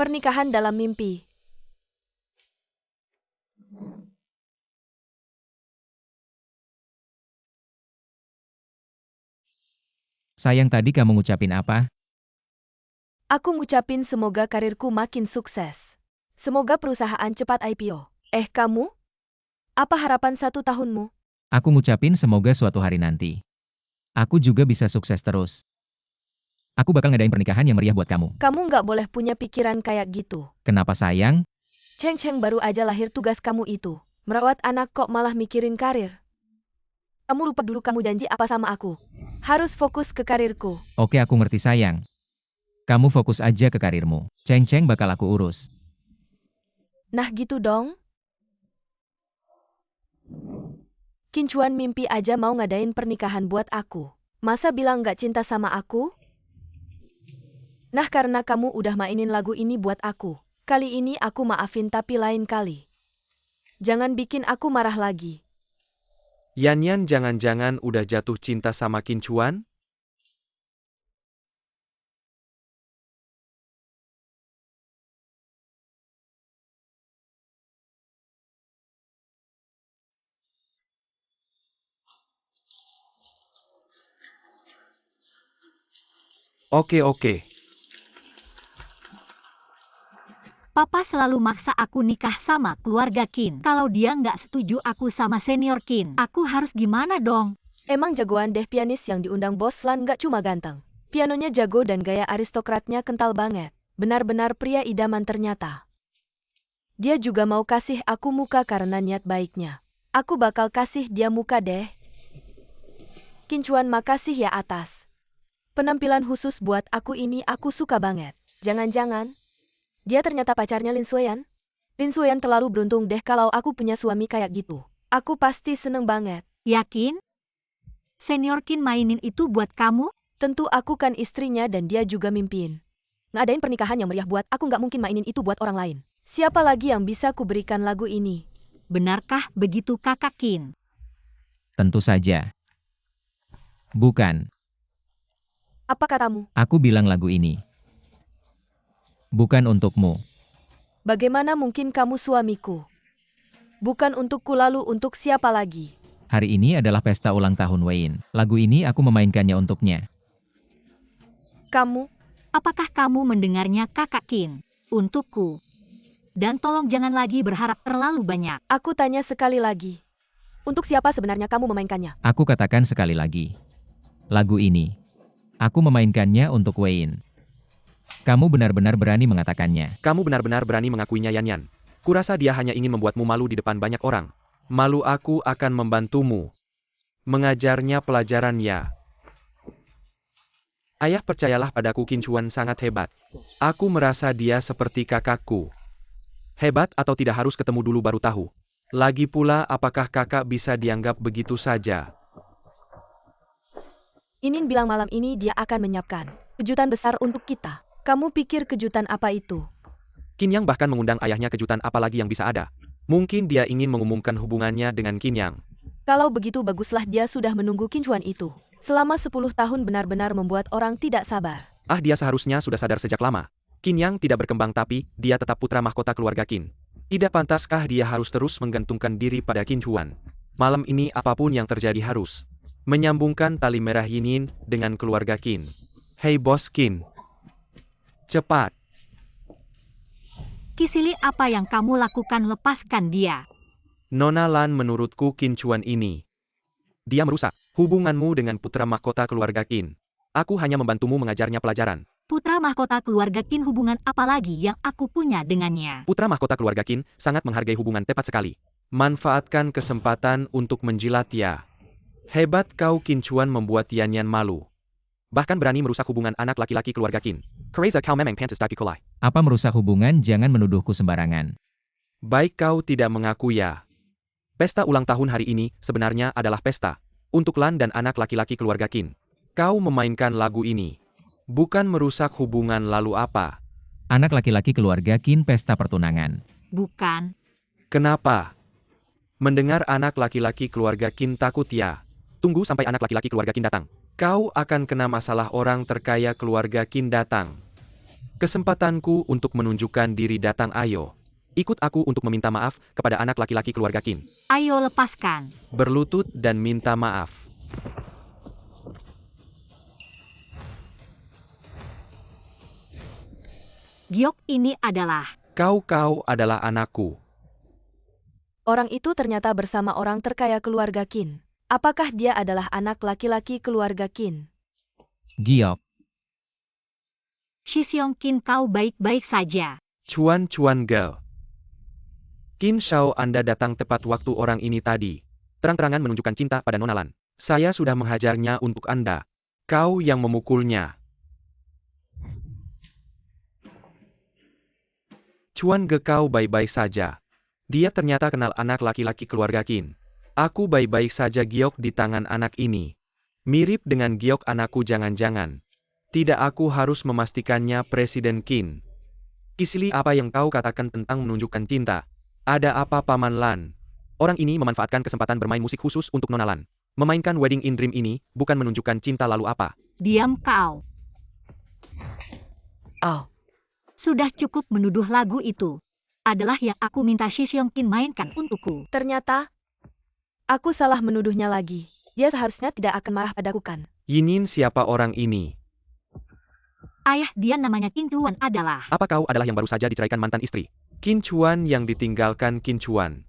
Pernikahan dalam mimpi. Sayang, tadi kamu ngucapin apa? Aku ngucapin semoga karirku makin sukses. Semoga perusahaan cepat IPO. Kamu? Apa harapan 1 tahunmu? Aku ngucapin semoga suatu hari nanti aku juga bisa sukses terus. Aku bakal ngadain pernikahan yang meriah buat kamu. Kamu nggak boleh punya pikiran kayak gitu. Kenapa sayang? Cheng baru aja lahir, tugas kamu itu merawat anak kok malah mikirin karir. Kamu lupa dulu kamu janji apa sama aku. Harus fokus ke karirku. Oke, aku ngerti sayang. Kamu fokus aja ke karirmu. Cheng bakal aku urus. Nah gitu dong. Kincuan mimpi aja mau ngadain pernikahan buat aku. Masa bilang nggak cinta sama aku? Nah, karena kamu udah mainin lagu ini buat aku. Kali ini aku maafin, tapi lain kali jangan bikin aku marah lagi. Yan jangan-jangan udah jatuh cinta sama Kincuan? Oke. Papa selalu maksa aku nikah sama keluarga Qin. Kalau dia nggak setuju aku sama senior Qin, aku harus gimana dong? Emang jagoan deh pianis yang diundang Bos Lan, nggak cuma ganteng. Pianonya jago dan gaya aristokratnya kental banget. Benar-benar pria idaman ternyata. Dia juga mau kasih aku muka karena niat baiknya. Aku bakal kasih dia muka deh. Kincuan, makasih ya atas penampilan khusus buat aku ini, aku suka banget. Jangan-jangan dia ternyata pacarnya Lin Sueyan? Lin Sueyan terlalu beruntung deh kalau aku punya suami kayak gitu. Aku pasti seneng banget. Yakin? Senior Qin mainin itu buat kamu? Tentu aku kan istrinya dan dia juga mimpin. Ngadain pernikahan yang meriah buat aku nggak mungkin mainin itu buat orang lain. Siapa lagi yang bisa kuberikan lagu ini? Benarkah begitu kakak Qin? Tentu saja. Bukan, Apa katamu? aku bilang lagu ini. Bukan untukmu. Bagaimana mungkin kamu suamiku? Bukan untukku lalu untuk siapa lagi? Hari ini adalah pesta ulang tahun Wayne. Lagu ini aku memainkannya untuknya. Kamu? Apakah kamu mendengarnya kakak Qin? Untukku. Dan tolong jangan lagi berharap terlalu banyak. Aku tanya sekali lagi. Untuk siapa sebenarnya kamu memainkannya? Aku katakan sekali lagi. Lagu ini. Aku memainkannya untuk Wayne. Kamu benar-benar berani mengatakannya. Kamu benar-benar berani mengakuinya, Yan Yan. Kurasa dia hanya ingin membuatmu malu di depan banyak orang. Malu, aku akan membantumu. Mengajarnya pelajaran ya. Ayah, percayalah padaku, Qin Chuan sangat hebat. Aku merasa dia seperti kakakku. Hebat atau tidak harus ketemu dulu baru tahu. Lagi pula, apakah kakak bisa dianggap begitu saja? Inin bilang malam ini dia akan menyiapkan kejutan besar untuk kita. Kamu pikir kejutan apa itu? Qin Yang bahkan mengundang ayahnya, kejutan apa lagi yang bisa ada? Mungkin dia ingin mengumumkan hubungannya dengan Qin Yang. Kalau begitu baguslah dia sudah menunggu Qin Chuan itu. Selama 10 tahun benar-benar membuat orang tidak sabar. Ah, dia seharusnya sudah sadar sejak lama. Qin Yang tidak berkembang tapi dia tetap putra mahkota keluarga Qin. Tidak pantaskah dia harus terus menggantungkan diri pada Qin Chuan? Malam ini apapun yang terjadi harus menyambungkan tali merah Yinin dengan keluarga Qin. Hei bos Qin. Cepat. Kisili, apa yang kamu lakukan? Lepaskan dia. Nona Lan, menurutku Qin Chuan ini. Dia merusak hubunganmu dengan putra mahkota keluarga Qin. Aku hanya membantumu mengajarnya pelajaran. Putra mahkota keluarga Qin, hubungan apa lagi yang aku punya dengannya? Putra mahkota keluarga Qin sangat menghargai hubungan, tepat sekali. Manfaatkan kesempatan untuk menjilat ya. Hebat kau, Qin Chuan membuat Yan Yan malu. Bahkan berani merusak hubungan anak laki-laki keluarga Qin. Kereza kau memang pantas dipikulai. Apa merusak hubungan? Jangan menuduhku sembarangan. Baik kau tidak mengaku ya. Pesta ulang tahun hari ini sebenarnya adalah pesta untuk Lan dan anak laki-laki keluarga Qin. Kau memainkan lagu ini. Bukan merusak hubungan, lalu apa? Anak laki-laki keluarga Qin pesta pertunangan. Bukan. Kenapa? Mendengar anak laki-laki keluarga Qin takut ya. Tunggu sampai anak laki-laki keluarga Qin datang. Kau akan kena masalah orang terkaya keluarga Qin datang. Kesempatanku untuk menunjukkan diri datang, ayo. Ikut aku untuk meminta maaf kepada anak laki-laki keluarga Qin. Ayo lepaskan. Berlutut dan minta maaf. Giok ini adalah... Kau adalah anakku. Orang itu ternyata bersama orang terkaya keluarga Qin. Apakah dia adalah anak laki-laki keluarga Qin? Giok, Shi Xiong Qin, kau baik-baik saja. Chuan girl. Qin Shao, Anda datang tepat waktu. Orang ini tadi terang-terangan menunjukkan cinta pada Nona Lan. Saya sudah menghajarnya untuk Anda. Kau yang memukulnya. Chuan Ge, kau baik-baik saja. Dia ternyata kenal anak laki-laki keluarga Qin. Aku baik-baik saja. Giok di tangan anak ini. Mirip dengan Giok anakku, jangan-jangan. Tidak, aku harus memastikannya. Presiden Qin. Kisili, apa yang kau katakan tentang menunjukkan cinta? Ada apa, Paman Lan? Orang ini memanfaatkan kesempatan bermain musik khusus untuk Nona Lan. Memainkan Wedding in Dream ini bukan menunjukkan cinta, lalu apa? Diam kau. Oh, Sudah cukup menuduh. Lagu itu adalah yang aku minta Shi Xiong Qin mainkan untukku. ternyata aku salah menuduhnya lagi. Dia seharusnya tidak akan marah padaku kan? Yinin, siapa orang ini? Ayah dia namanya Qin Chuan adalah... Apa kau adalah yang baru saja diceraikan mantan istri? Qin Chuan yang ditinggalkan. Qin Chuan.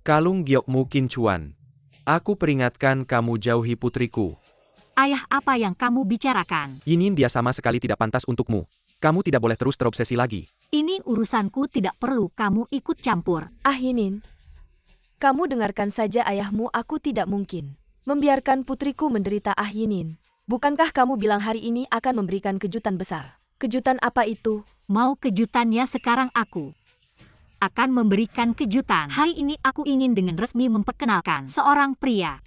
Kalung giokmu, Qin Chuan. Aku peringatkan kamu, jauhi putriku. Ayah, apa yang kamu bicarakan? Yinin, dia sama sekali tidak pantas untukmu. Kamu tidak boleh terus terobsesi lagi. Ini urusanku, tidak perlu kamu ikut campur. Ah Yinin, kamu dengarkan saja ayahmu. Aku tidak mungkin membiarkan putriku menderita. Ah Yinin, bukankah kamu bilang hari ini akan memberikan kejutan besar? Kejutan apa itu? Mau kejutannya sekarang? Aku akan memberikan kejutan. Hari ini aku ingin dengan resmi memperkenalkan seorang pria.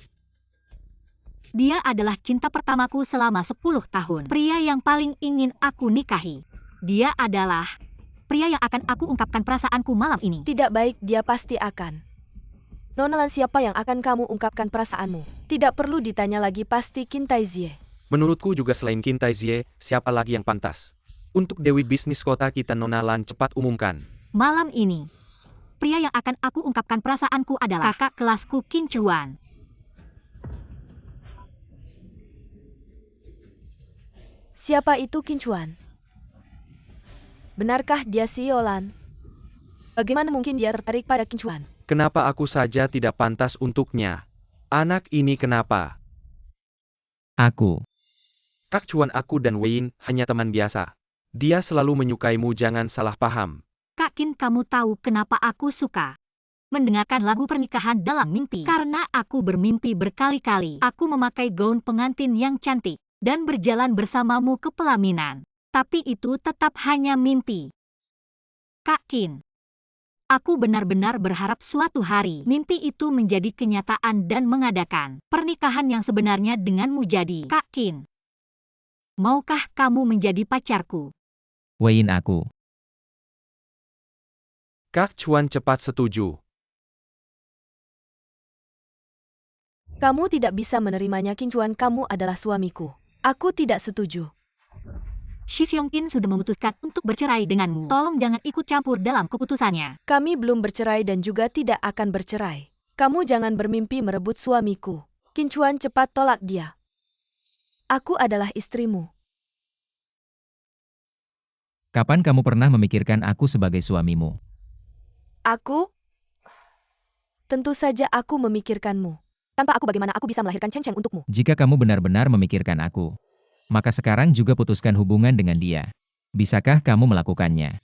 Dia adalah cinta pertamaku selama 10 tahun. Pria yang paling ingin aku nikahi. Dia adalah pria yang akan aku ungkapkan perasaanku malam ini. Tidak baik, dia pasti akan. Nona Lan, siapa yang akan kamu ungkapkan perasaanmu? Tidak perlu ditanya lagi, pasti Qin Taizie. Menurutku juga selain Qin Taizie, siapa lagi yang pantas? Untuk Dewi bisnis kota kita, Nona Lan, cepat umumkan. Malam ini, pria yang akan aku ungkapkan perasaanku adalah kakak kelasku Qin Chuan. Siapa itu Qin Chuan? Benarkah dia CEO Lan? Bagaimana mungkin dia tertarik pada Qin Chuan? Kenapa aku saja tidak pantas untuknya? Anak ini kenapa? Aku. Kak Chuan, aku dan Wayne hanya teman biasa. Dia selalu menyukaimu, jangan salah paham. Kak Qin, kamu tahu kenapa aku suka mendengarkan lagu pernikahan dalam mimpi? Karena aku bermimpi berkali-kali. Aku memakai gaun pengantin yang cantik dan berjalan bersamamu ke pelaminan. Tapi itu tetap hanya mimpi. Kak Qin, aku benar-benar berharap suatu hari mimpi itu menjadi kenyataan dan mengadakan pernikahan yang sebenarnya denganmu. Jadi, Kak Qin, maukah kamu menjadi pacarku? Wayne, aku. Kak Chuan cepat setuju. Kamu tidak bisa menerimanya, Qin Chuan, kamu adalah suamiku. Aku tidak setuju. Shi Xiongqin sudah memutuskan untuk bercerai denganmu. Tolong jangan ikut campur dalam keputusannya. Kami belum bercerai dan juga tidak akan bercerai. Kamu jangan bermimpi merebut suamiku. Qin Chuan, cepat tolak dia. Aku adalah istrimu. Kapan kamu pernah memikirkan aku sebagai suamimu? Aku? Tentu saja aku memikirkanmu. Tanpa aku, bagaimana aku bisa melahirkan Cheng Cheng untukmu? Jika kamu benar-benar memikirkan aku, maka sekarang juga putuskan hubungan dengan dia. Bisakah kamu melakukannya?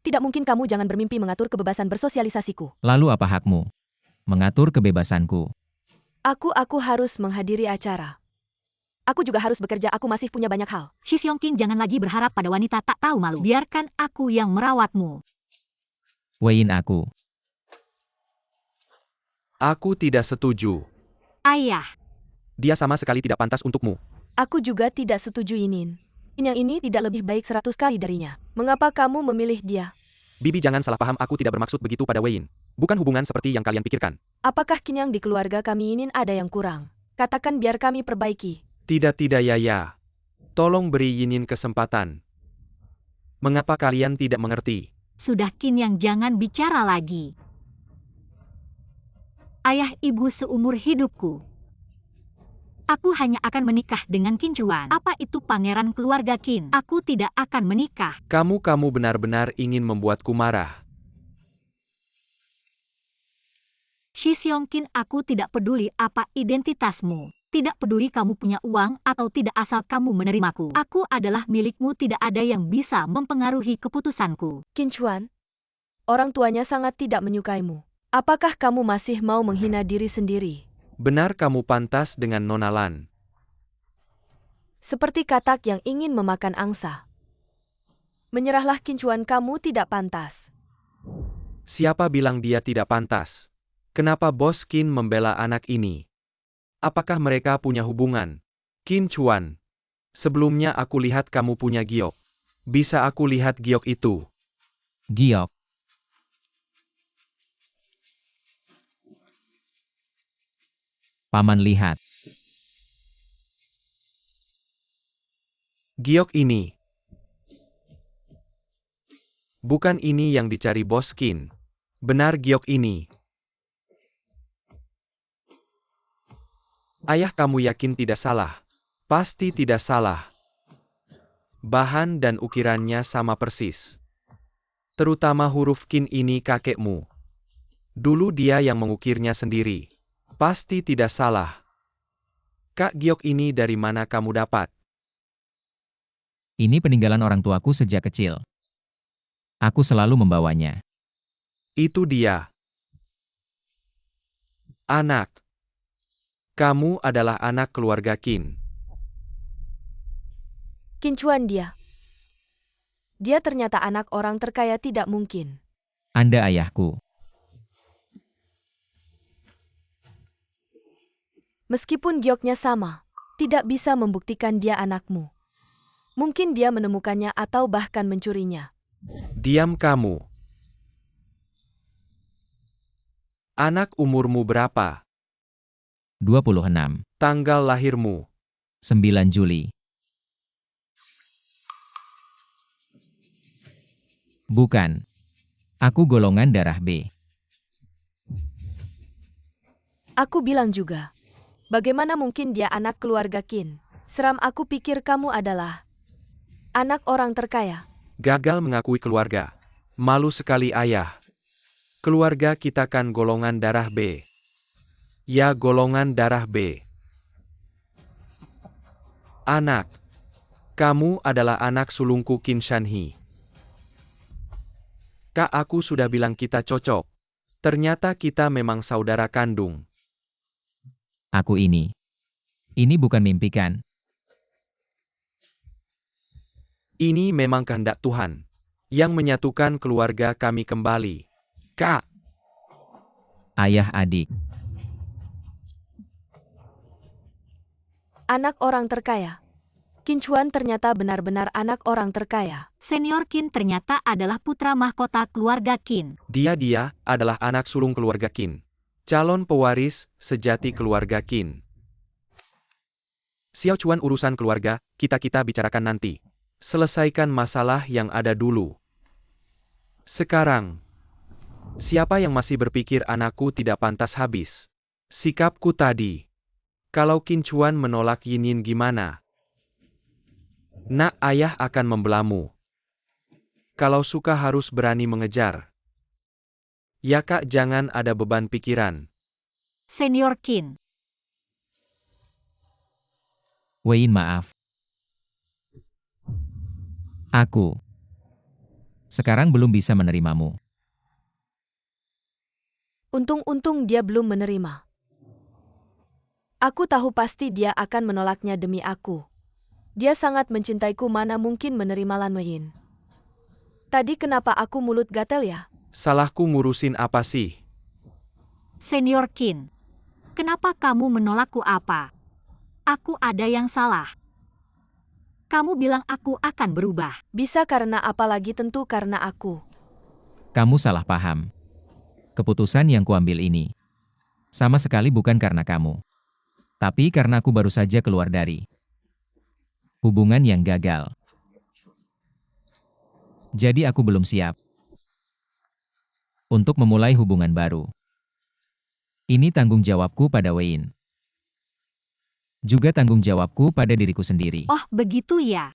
Tidak mungkin, kamu jangan bermimpi mengatur kebebasan bersosialisasiku. Lalu apa hakmu? Mengatur kebebasanku. Aku harus menghadiri acara. Aku juga harus bekerja, aku masih punya banyak hal. Shi Xiongqin, jangan lagi berharap pada wanita tak tahu malu. Biarkan aku yang merawatmu. Wayne, aku. Aku tidak setuju. Ayah, Dia sama sekali tidak pantas untukmu. Aku juga tidak setuju, Inin. Yang ini tidak lebih baik 100 kali darinya. Mengapa kamu memilih dia? Bibi, jangan salah paham, aku tidak bermaksud begitu pada Wayne. Bukan hubungan seperti yang kalian pikirkan. Apakah Kin yang di keluarga kami Inin ada yang kurang? Katakan biar kami perbaiki. Tidak Yaya. Tolong beri Yinin kesempatan. Mengapa kalian tidak mengerti? sudah Qin yang jangan bicara lagi. Ayah ibu seumur hidupku. Aku hanya akan menikah dengan Qin Chuan. Apa itu pangeran keluarga Qin? Aku tidak akan menikah. Kamu benar-benar ingin membuatku marah. Shi Xiongqin, aku tidak peduli apa identitasmu. Tidak peduli kamu punya uang atau tidak, asal kamu menerimaku. Aku adalah milikmu, tidak ada yang bisa mempengaruhi keputusanku. Qin Chuan, orang tuanya sangat tidak menyukaimu. Apakah kamu masih mau menghina diri sendiri? Benar kamu pantas dengan Nona Lan. Seperti katak yang ingin memakan angsa. Menyerahlah Qin Chuan, kamu tidak pantas. Siapa bilang dia tidak pantas? Kenapa Bos Qin membela anak ini? Apakah mereka punya hubungan? Qin Chuan, sebelumnya aku lihat kamu punya giok. Bisa aku lihat giok itu? Giok. Paman lihat. Giok ini. Bukan ini yang dicari Bos Qin. Benar giok ini. Ayah, kamu yakin tidak salah? Pasti tidak salah. Bahan dan ukirannya sama persis. Terutama huruf Qin ini kakekmu. Dulu dia yang mengukirnya sendiri. Pasti tidak salah. Kak, giok ini dari mana kamu dapat? Ini peninggalan orang tuaku sejak kecil. Aku selalu membawanya. Itu dia. Anak. Kamu adalah anak keluarga Qin. Qin Chuan dia. Dia ternyata anak orang terkaya, tidak mungkin. Anda ayahku. Meskipun gioknya sama, tidak bisa membuktikan dia anakmu. Mungkin dia menemukannya atau bahkan mencurinya. Diam kamu. Anak umurmu berapa? 26. Tanggal lahirmu? 9 Juli. Bukan. Aku golongan darah B. Aku bilang juga. Bagaimana mungkin dia anak keluarga Qin? Seram, aku pikir kamu adalah anak orang terkaya. Gagal mengakui keluarga. Malu sekali ayah. Keluarga kita kan golongan darah B. Ya, golongan darah B. Anak. Kamu adalah anak sulungku Qin Shanhi. Kak, aku sudah bilang kita cocok. Ternyata kita memang saudara kandung. Aku ini. Ini bukan mimpi kan? Ini memang kehendak Tuhan yang menyatukan keluarga kami kembali. Kak, Ayah adik. Anak orang terkaya. Qin Chuan ternyata benar-benar anak orang terkaya. Senior Qin ternyata adalah putra mahkota keluarga Qin. dia adalah anak sulung keluarga Qin. Calon pewaris sejati keluarga Qin. Xiao Chuan, urusan keluarga, kita bicarakan nanti. Selesaikan masalah yang ada dulu. Sekarang, siapa yang masih berpikir anakku tidak pantas habis? Sikapku tadi. Kalau Qin Chuan menolak Yin Yin gimana? Nak, ayah akan membelamu. Kalau suka harus berani mengejar. Ya kak, jangan ada beban pikiran. Senior Qin. Wei Yin, maaf. Aku sekarang belum bisa menerimamu. Untung-untung dia belum menerima. Aku tahu pasti dia akan menolaknya demi aku. Dia sangat mencintaiku, mana mungkin menerima Lan Weyin. Tadi kenapa aku mulut gatel ya? Salahku ngurusin apa sih? Senior Qin. Kenapa kamu menolakku apa? Aku ada yang salah. Kamu bilang aku akan berubah. Bisa karena apa lagi? Tentu karena aku. Kamu salah paham. Keputusan yang kuambil ini sama sekali bukan karena kamu. Tapi karena aku baru saja keluar dari hubungan yang gagal. Jadi aku belum siap untuk memulai hubungan baru. Ini tanggung jawabku pada Wei Yin. Juga tanggung jawabku pada diriku sendiri. Oh, begitu ya.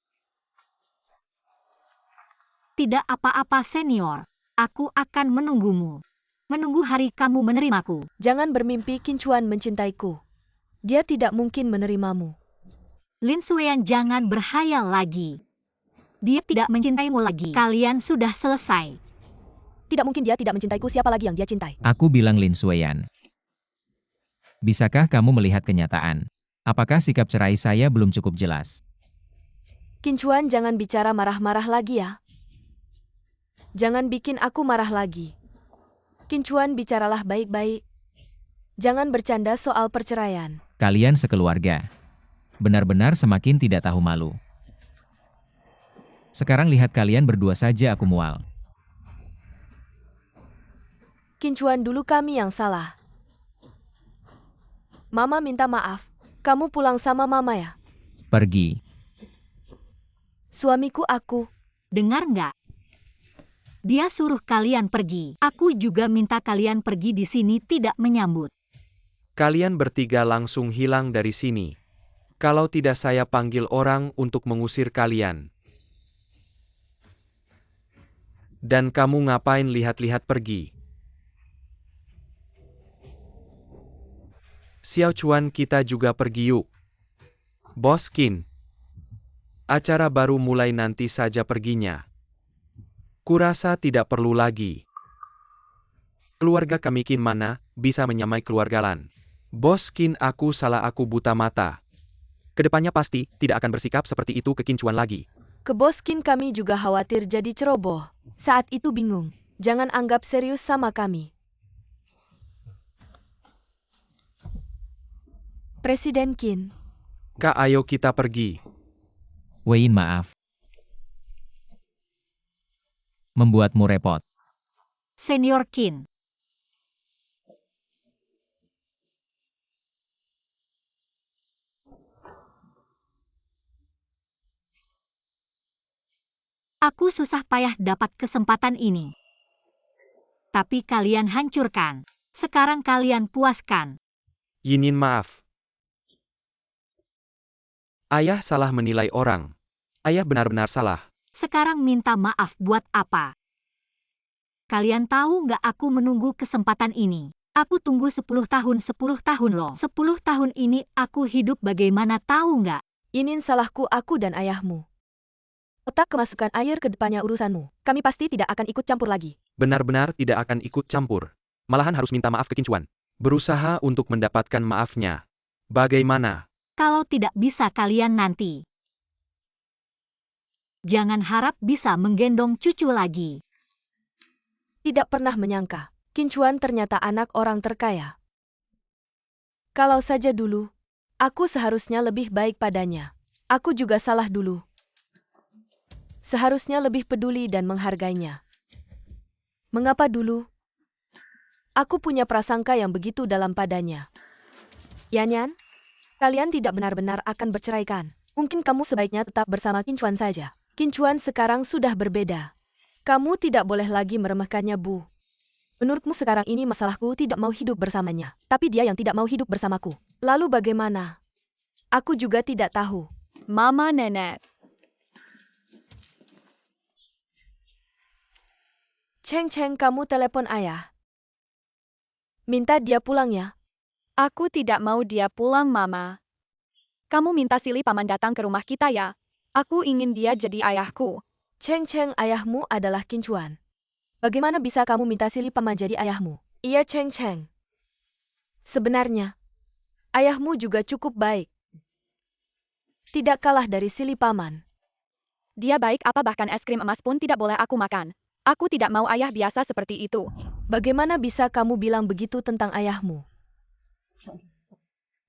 Tidak apa-apa, senior. Aku akan menunggumu. Menunggu hari kamu menerimaku. Jangan bermimpi Qin Chuan mencintaiku. Dia tidak mungkin menerimamu. Lin Xueyan, jangan berhayal lagi. Dia tidak mencintaimu lagi. Kalian sudah selesai. Tidak mungkin dia tidak mencintaiku, siapa lagi yang dia cintai? Aku bilang Lin Xueyan. Bisakah kamu melihat kenyataan? Apakah sikap cerai saya belum cukup jelas? Qin Chuan, jangan bicara marah-marah lagi ya. Jangan bikin aku marah lagi. Qin Chuan, bicaralah baik-baik. Jangan bercanda soal perceraian. Kalian sekeluarga benar-benar semakin tidak tahu malu. Sekarang lihat kalian berdua saja aku mual. Qin Chuan, dulu kami yang salah. Mama minta maaf. Kamu pulang sama mama ya? Pergi. Suamiku aku. Dengar nggak? Dia suruh kalian pergi. Aku juga minta kalian pergi, di sini tidak menyambut. Kalian bertiga langsung hilang dari sini. Kalau tidak saya panggil orang untuk mengusir kalian. Dan kamu ngapain lihat-lihat pergi? Xiao Chuan, kita juga pergi yuk. Bos Qin. Acara baru mulai nanti saja perginya. Kurasa tidak perlu lagi. Keluarga kami Qin mana bisa menyamai keluarga Lan. Bos Qin, aku salah, aku buta mata. Kedepannya pasti tidak akan bersikap seperti itu ke Qin Chuan lagi. Ke Bos Qin kami juga khawatir jadi ceroboh. Saat itu bingung. Jangan anggap serius sama kami. Presiden Qin. Kak, ayo kita pergi. Wein, maaf. Membuatmu repot. Senior Qin. Aku susah payah dapat kesempatan ini. Tapi kalian hancurkan. Sekarang kalian puaskan. Yinin, maaf. Ayah salah menilai orang. Ayah benar-benar salah. Sekarang minta maaf buat apa? Kalian tahu nggak aku menunggu kesempatan ini? Aku tunggu 10 tahun loh. 10 tahun ini aku hidup bagaimana tahu nggak? Ini salahku aku dan ayahmu. Otak kemasukan air ke depannya urusanmu. Kami pasti tidak akan ikut campur lagi. Benar-benar tidak akan ikut campur. Malahan harus minta maaf ke Qin Chuan. Berusaha untuk mendapatkan maafnya. Bagaimana? Kalau tidak bisa kalian nanti. Jangan harap bisa menggendong cucu lagi. Tidak pernah menyangka, Qin Chuan ternyata anak orang terkaya. Kalau saja dulu, aku seharusnya lebih baik padanya. Aku juga salah dulu. Seharusnya lebih peduli dan menghargainya. Mengapa dulu? Aku punya prasangka yang begitu dalam padanya. Yanyan, kalian tidak benar-benar akan berceraikan. Mungkin kamu sebaiknya tetap bersama Qin Chuan saja. Qin Chuan sekarang sudah berbeda. Kamu tidak boleh lagi meremehkannya, Bu. Menurutmu sekarang ini masalahku tidak mau hidup bersamanya. Tapi dia yang tidak mau hidup bersamaku. Lalu bagaimana? Aku juga tidak tahu. Mama Nenek. Cheng, kamu telepon ayah. Minta dia pulang ya. Aku tidak mau dia pulang, Mama. Kamu minta Silly paman datang ke rumah kita ya? Aku ingin dia jadi ayahku. Cheng, ayahmu adalah Qin Chuan. Bagaimana bisa kamu minta Silly paman jadi ayahmu? Iya, Cheng. Sebenarnya, ayahmu juga cukup baik. Tidak kalah dari Silly paman. Dia baik apa bahkan es krim emas pun tidak boleh aku makan. Aku tidak mau ayah biasa seperti itu. Bagaimana bisa kamu bilang begitu tentang ayahmu?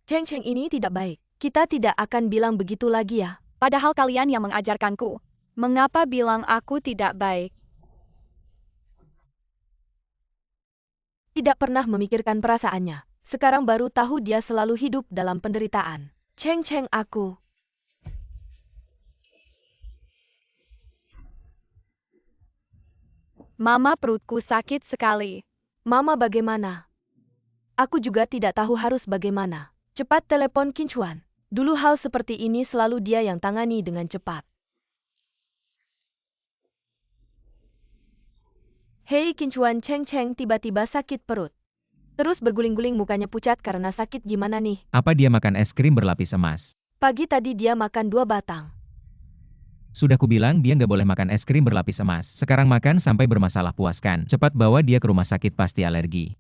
Cheng ini tidak baik. Kita tidak akan bilang begitu lagi ya. Padahal kalian yang mengajarkanku. Mengapa bilang aku tidak baik? Tidak pernah memikirkan perasaannya. Sekarang baru tahu dia selalu hidup dalam penderitaan. Cheng, aku. Mama, perutku sakit sekali. Mama, bagaimana? Aku juga tidak tahu harus bagaimana. Cepat telepon Qin Chuan. Dulu hal seperti ini selalu dia yang tangani dengan cepat. Hei Qin Chuan, Cheng tiba-tiba sakit perut. Terus berguling-guling mukanya pucat karena sakit. Gimana nih? Apa dia makan es krim berlapis emas? Pagi tadi dia makan 2 batang. Sudah kubilang dia nggak boleh makan es krim berlapis emas. Sekarang makan sampai bermasalah, puaskan. Cepat bawa dia ke rumah sakit, pasti alergi.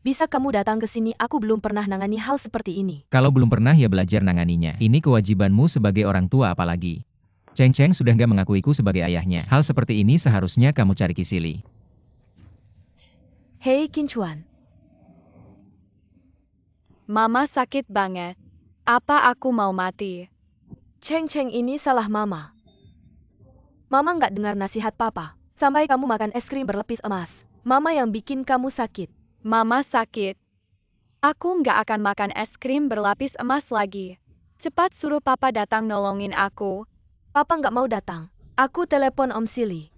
Bisa kamu datang ke sini, aku belum pernah nangani hal seperti ini. Kalau belum pernah ya belajar nanganinya. Ini kewajibanmu sebagai orang tua apalagi. Cheng sudah nggak mengakuiku sebagai ayahnya. Hal seperti ini seharusnya kamu cari Silly. Hei Qin Chuan. Mama sakit banget. Apa aku mau mati? Cheng ini salah Mama. Mama nggak dengar nasihat Papa. Sampai kamu makan es krim berlapis emas. Mama yang bikin kamu sakit. Mama sakit. Aku nggak akan makan es krim berlapis emas lagi. Cepat suruh Papa datang nolongin aku. Papa nggak mau datang. Aku telepon Om Silly.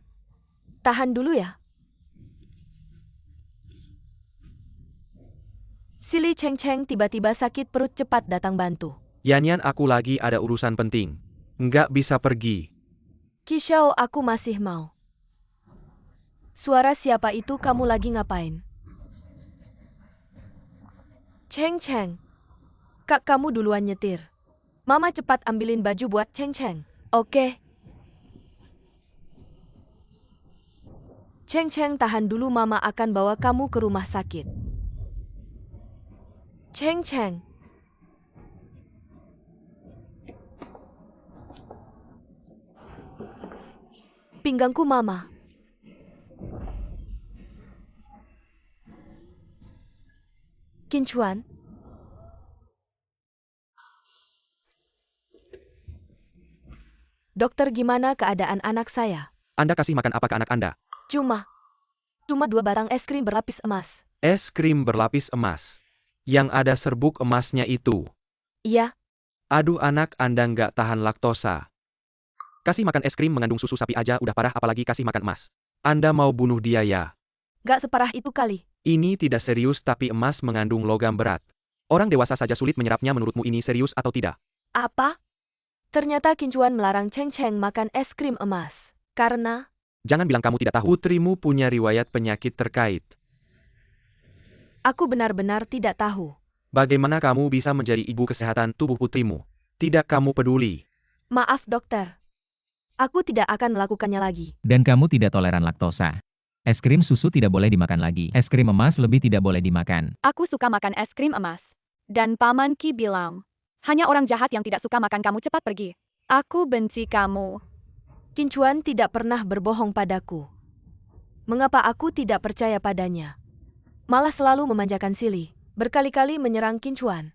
Tahan dulu ya. Silly, Cheng tiba-tiba sakit perut, cepat datang bantu. Yanyan, aku lagi ada urusan penting. Nggak bisa pergi. Kishao, aku masih mau. Suara siapa itu? Kamu lagi ngapain? Cheng. Kak, kamu duluan nyetir. Mama cepat ambilin baju buat Cheng. Oke. Cheng, tahan dulu, Mama akan bawa kamu ke rumah sakit. Cheng. Pinggangku, Mama. Qin Chuan. Dokter, gimana keadaan anak saya? Anda kasih makan apa ke anak Anda? Cuma 2 batang es krim berlapis emas. Es krim berlapis emas. Yang ada serbuk emasnya itu. Iya, Aduh, anak Anda nggak tahan laktosa. Kasih makan es krim mengandung susu sapi aja udah parah, apalagi kasih makan emas. Anda mau bunuh dia ya? gak separah itu kali. Ini tidak serius, tapi emas mengandung logam berat. Orang dewasa saja sulit menyerapnya. Menurutmu ini serius atau tidak? Apa? Ternyata Qin Chuan melarang Cheng Cheng makan es krim emas. Karena Jangan bilang kamu tidak tahu. Putrimu punya riwayat penyakit terkait. aku benar-benar tidak tahu. Bagaimana kamu bisa menjadi ibu? Kesehatan tubuh putrimu tidak kamu peduli. Maaf dokter. Aku tidak akan melakukannya lagi. Dan kamu tidak toleran laktosa. Es krim susu tidak boleh dimakan lagi. Es krim emas lebih tidak boleh dimakan. Aku suka makan es krim emas. Dan Paman Ki bilang, hanya orang jahat yang tidak suka makan, kamu cepat pergi. Aku benci kamu. Qin Chuan tidak pernah berbohong padaku. Mengapa aku tidak percaya padanya? Malah selalu memanjakan Silly. Berkali-kali menyerang Qin Chuan.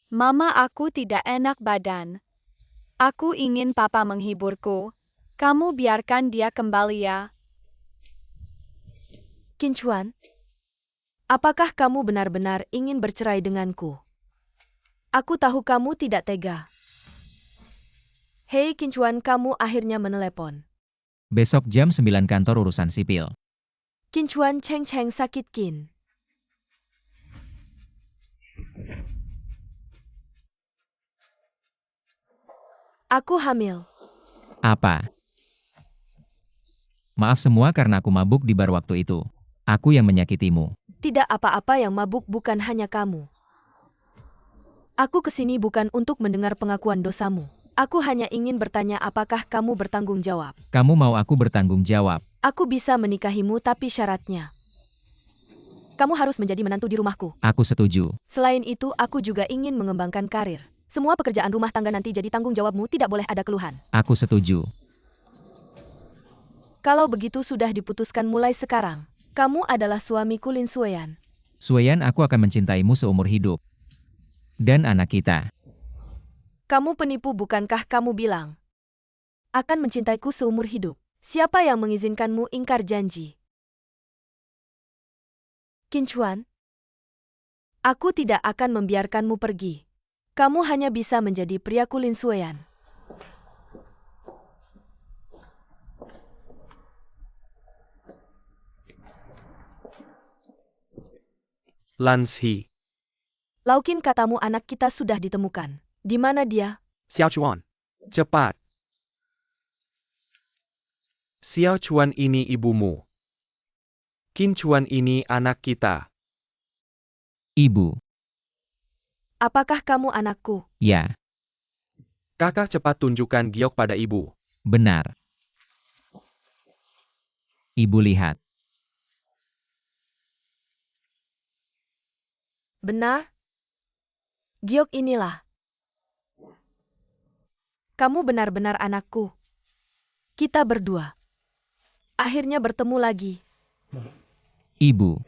Mama, aku tidak enak badan. Aku ingin papa menghiburku. Kamu biarkan dia kembali ya. Qin Chuan, apakah kamu benar-benar ingin bercerai denganku? Aku tahu kamu tidak tega. Hei Qin Chuan, kamu akhirnya menelepon. Besok jam 9 kantor urusan sipil. Qin Chuan, Cheng Cheng sakit Qin. Aku hamil. Apa? Maaf semua karena aku mabuk di bar waktu itu. Aku yang menyakitimu. Tidak apa-apa, yang mabuk bukan hanya kamu. Aku kesini bukan untuk mendengar pengakuan dosamu. Aku hanya ingin bertanya, apakah kamu bertanggung jawab? Kamu mau aku bertanggung jawab? Aku bisa menikahimu, tapi syaratnya kamu harus menjadi menantu di rumahku. Aku setuju. Selain itu, aku juga ingin mengembangkan karir. Semua pekerjaan rumah tangga nanti jadi tanggung jawabmu, tidak boleh ada keluhan. Aku setuju. Kalau begitu sudah diputuskan mulai sekarang. Kamu adalah suamiku, Lin Sueyan. Sueyan, aku akan mencintaimu seumur hidup. Dan anak kita. Kamu penipu, bukankah kamu bilang akan mencintaiku seumur hidup? Siapa yang mengizinkanmu ingkar janji? Qin Chuan, aku tidak akan membiarkanmu pergi. Kamu hanya bisa menjadi priaku, Lin Sueyan. Lan Shi. Laukin, katamu anak kita sudah ditemukan. Di mana dia? Xiao Chuan. Cepat. Xiao Chuan ini ibumu. Qin Chuan ini anak kita. Ibu. Apakah kamu anakku? Ya, Kakak, cepat tunjukkan giok pada ibu. benar. Ibu lihat. Benar? Giok inilah. Kamu benar-benar anakku. Kita berdua akhirnya bertemu lagi. Ibu.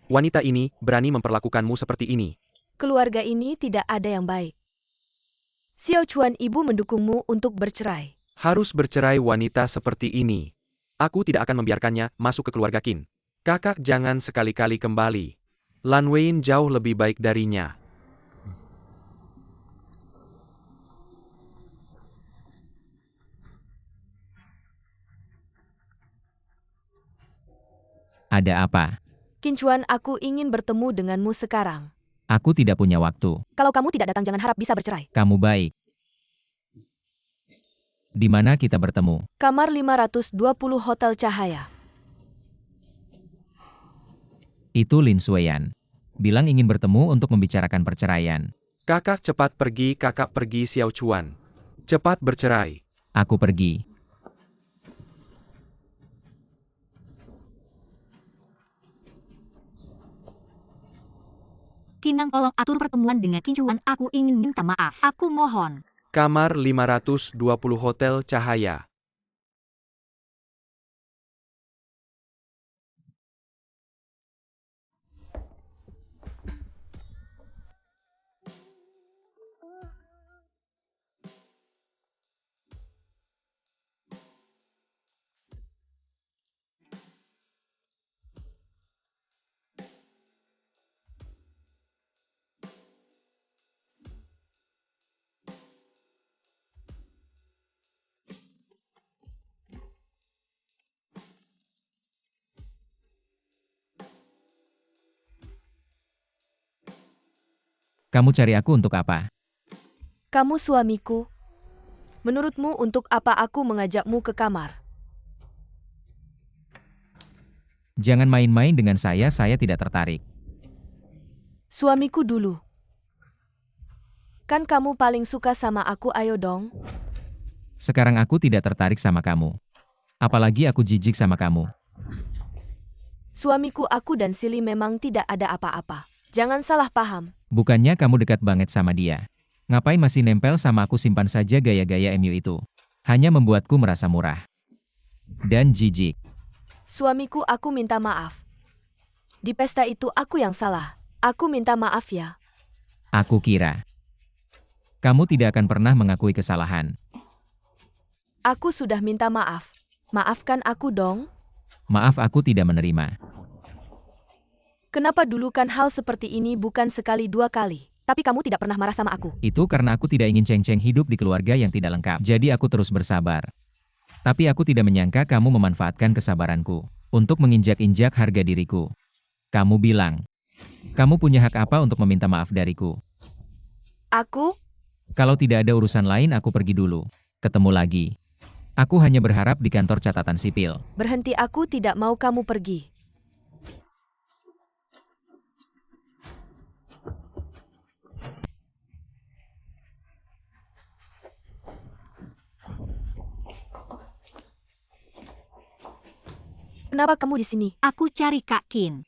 Wanita ini berani memperlakukanmu seperti ini. Keluarga ini tidak ada yang baik. Xiao Chuan, ibu mendukungmu untuk bercerai. Harus bercerai wanita seperti ini. Aku tidak akan membiarkannya masuk ke keluarga Qin. Kakak, jangan sekali-kali kembali. Lan Wein jauh lebih baik darinya. Ada apa? Qin Chuan, aku ingin bertemu denganmu sekarang. Aku tidak punya waktu. Kalau kamu tidak datang, jangan harap bisa bercerai. Kamu baik. Di mana kita bertemu? Kamar 520 Hotel Cahaya. Itu Lin Sueyan. Bilang ingin bertemu untuk membicarakan perceraian. Kakak, cepat pergi. Kakak pergi, Xiao Chuan. Cepat bercerai. Aku pergi. Kinang, tolong atur pertemuan dengan Qin Chuan. Aku ingin minta maaf. Aku mohon. Kamar 520 Hotel Cahaya. Kamu cari aku untuk apa? Kamu suamiku. Menurutmu untuk apa aku mengajakmu ke kamar? Jangan main-main dengan saya tidak tertarik. Suamiku dulu. Kan kamu paling suka sama aku, ayo dong. Sekarang aku tidak tertarik sama kamu. Apalagi aku jijik sama kamu. Suamiku aku dan Silly memang tidak ada apa-apa. Jangan salah paham. Bukannya kamu dekat banget sama dia. Ngapain masih nempel sama aku, simpan saja gaya-gaya MU itu. Hanya membuatku merasa murah. Dan jijik. Suamiku aku minta maaf. Di pesta itu aku yang salah. Aku minta maaf ya. Aku kira. Kamu tidak akan pernah mengakui kesalahan. Aku sudah minta maaf. Maafkan aku dong. Maaf, aku tidak menerima. Kenapa dulu kan hal seperti ini bukan sekali dua kali. Tapi kamu tidak pernah marah sama aku. Itu karena aku tidak ingin ceng-ceng hidup di keluarga yang tidak lengkap. Jadi aku terus bersabar. Tapi aku tidak menyangka kamu memanfaatkan kesabaranku untuk menginjak-injak harga diriku. Kamu bilang, kamu punya hak apa untuk meminta maaf dariku? Aku? Kalau tidak ada urusan lain, aku pergi dulu. Ketemu lagi. Aku hanya berharap di kantor catatan sipil. Berhenti, aku tidak mau kamu pergi. Kenapa kamu di sini? Aku cari Kak Qin.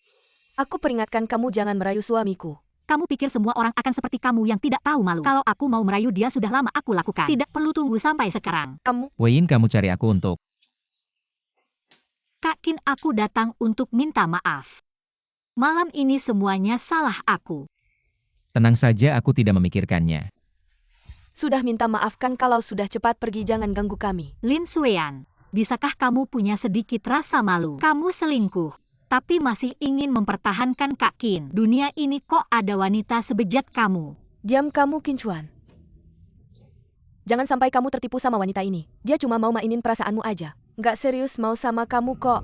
Aku peringatkan kamu jangan merayu suamiku. Kamu pikir semua orang akan seperti kamu yang tidak tahu malu? Kalau aku mau merayu dia sudah lama aku lakukan. Tidak perlu tunggu sampai sekarang. Wein, kamu cari aku untuk... Kak Qin, aku datang untuk minta maaf. Malam ini semuanya salah aku. Tenang saja, aku tidak memikirkannya. Sudah minta maafkan, kalau sudah cepat pergi jangan ganggu kami. Lin Xueyan, bisakah kamu punya sedikit rasa malu? Kamu selingkuh, tapi masih ingin mempertahankan Kak Qin. Dunia ini kok ada wanita sebejat kamu? Diam kamu, Qin Chuan. Jangan sampai kamu tertipu sama wanita ini. Dia cuma mau mainin perasaanmu aja. Nggak serius mau sama kamu kok.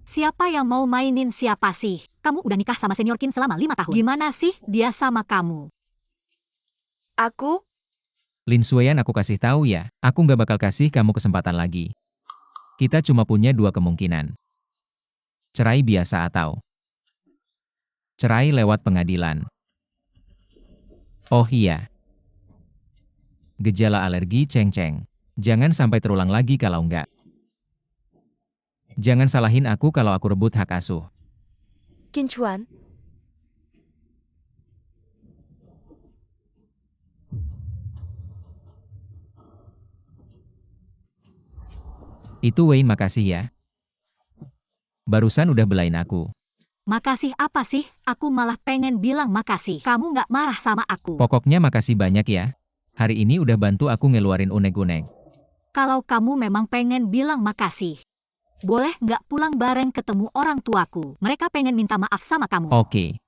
Siapa yang mau mainin siapa sih? Kamu udah nikah sama senior Qin selama 5 tahun. Gimana sih dia sama kamu? Aku? Lin Xueyan, aku kasih tahu ya, aku nggak bakal kasih kamu kesempatan lagi. Kita cuma punya dua kemungkinan. Cerai biasa atau cerai lewat pengadilan. Oh iya. Gejala alergi ceng-ceng. Jangan sampai terulang lagi kalau enggak. Jangan salahin aku kalau aku rebut hak asuh. Qin Chuan? Itu Wayne, makasih ya. Barusan udah belain aku. Makasih apa sih? Aku malah pengen bilang makasih. Kamu nggak marah sama aku. Pokoknya makasih banyak ya. Hari ini udah bantu aku ngeluarin unek-unek. Kalau kamu memang pengen bilang makasih, boleh nggak pulang bareng ketemu orang tuaku? Mereka pengen minta maaf sama kamu. Oke,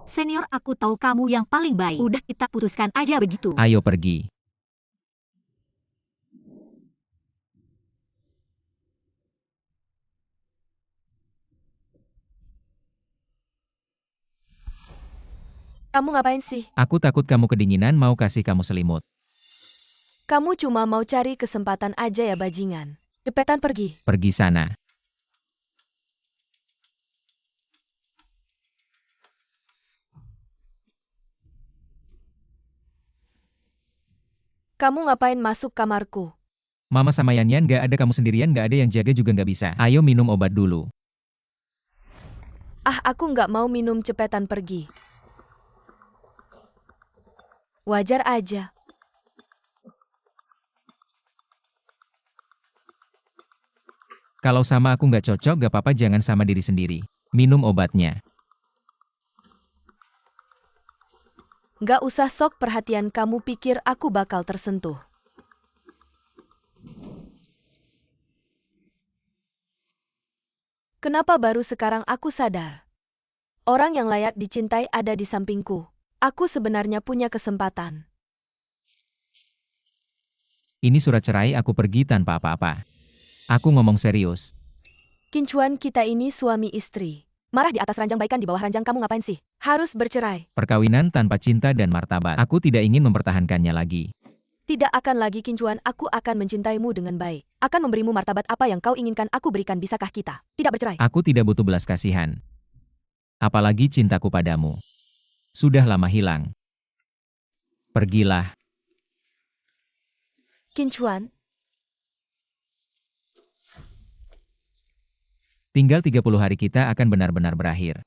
Senior, aku tahu kamu yang paling baik. Udah, kita putuskan aja begitu. ayo pergi. Kamu ngapain sih? Aku takut kamu kedinginan, mau kasih kamu selimut. Kamu cuma mau cari kesempatan aja ya, bajingan. Cepetan pergi. Pergi sana. Kamu ngapain masuk kamarku? Mama sama Yanyan nggak ada, kamu sendirian, nggak ada yang jaga juga nggak bisa. Ayo minum obat dulu. Ah, aku nggak mau minum, cepetan pergi. Wajar aja. Kalau sama aku nggak cocok, nggak apa-apa, jangan sama diri sendiri. Minum obatnya. Nggak usah sok perhatian, kamu pikir aku bakal tersentuh. Kenapa baru sekarang aku sadar? Orang yang layak dicintai ada di sampingku. Aku sebenarnya punya kesempatan. Ini surat cerai, aku pergi tanpa apa-apa. Aku ngomong serius. Qin Chuan, kita ini suami istri. Marah di atas ranjang baikan di bawah ranjang kamu ngapain sih? Harus bercerai. Perkawinan tanpa cinta dan martabat. Aku tidak ingin mempertahankannya lagi. Tidak akan lagi Qin Chuan, aku akan mencintaimu dengan baik. Akan memberimu martabat apa yang kau inginkan aku berikan, bisakah kita tidak bercerai? Aku tidak butuh belas kasihan. Apalagi cintaku padamu. Sudah lama hilang. Pergilah. Qin Chuan, Tinggal 30 hari kita akan benar-benar berakhir.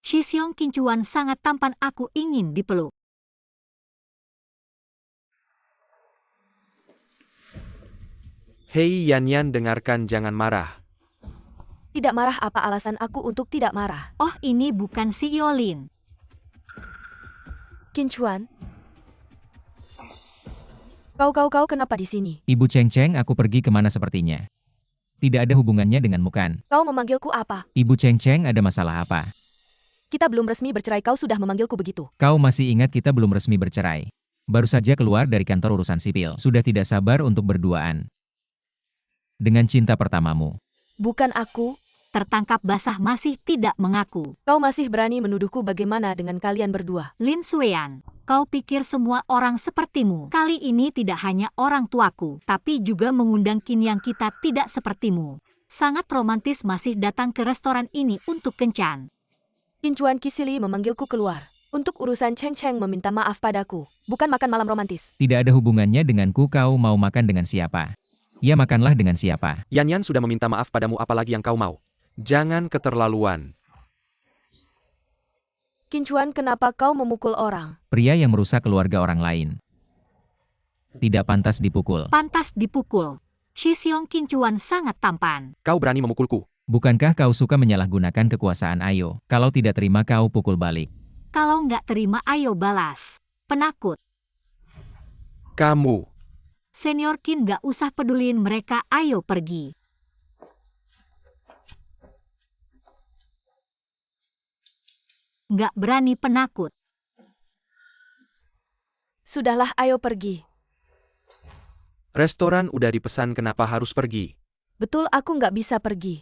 Shi Xiong Qin Chuan sangat tampan, aku ingin dipeluk. Hei Yan, dengarkan, jangan marah. tidak marah, apa alasan aku untuk tidak marah? Oh, ini bukan si Yolin. Qin Chuan, kau kenapa di sini? Ibu Cheng Cheng, aku pergi kemana sepertinya. Tidak ada hubungannya denganmu kan? Kau memanggilku apa? Ibu Cheng Cheng, ada masalah apa? Kita belum resmi bercerai, kau sudah memanggilku begitu. Kau masih ingat kita belum resmi bercerai? Baru saja keluar dari kantor urusan sipil. Sudah tidak sabar untuk berduaan. Dengan cinta pertamamu. Bukan aku. Tertangkap basah masih tidak mengaku. Kau masih berani menuduhku, bagaimana dengan kalian berdua? Lin Xueyan, kau pikir semua orang sepertimu. Kali ini tidak hanya orang tuaku, tapi juga mengundang Qin yang kita tidak sepertimu. Sangat romantis masih datang ke restoran ini untuk kencan. Qin Chuan Kisili memanggilku keluar. Untuk urusan Cheng Cheng meminta maaf padaku. Bukan makan malam romantis. Tidak ada hubungannya denganku, kau mau makan dengan siapa? Ya, makanlah dengan siapa. Yan sudah meminta maaf padamu, apalagi yang kau mau. Jangan keterlaluan. Qin Chuan, kenapa kau memukul orang? Pria yang merusak keluarga orang lain. Tidak pantas dipukul. Pantas dipukul. Shi Xiong Qin Chuan sangat tampan. Kau berani memukulku. Bukankah kau suka menyalahgunakan kekuasaan? Ayo, kalau tidak terima kau pukul balik. Kalau nggak terima ayo balas. Penakut. Kamu. Senior Qin nggak usah pedulin mereka, ayo pergi. Nggak berani, penakut. Sudahlah, ayo pergi. Restoran udah dipesan, kenapa harus pergi? Betul, aku nggak bisa pergi.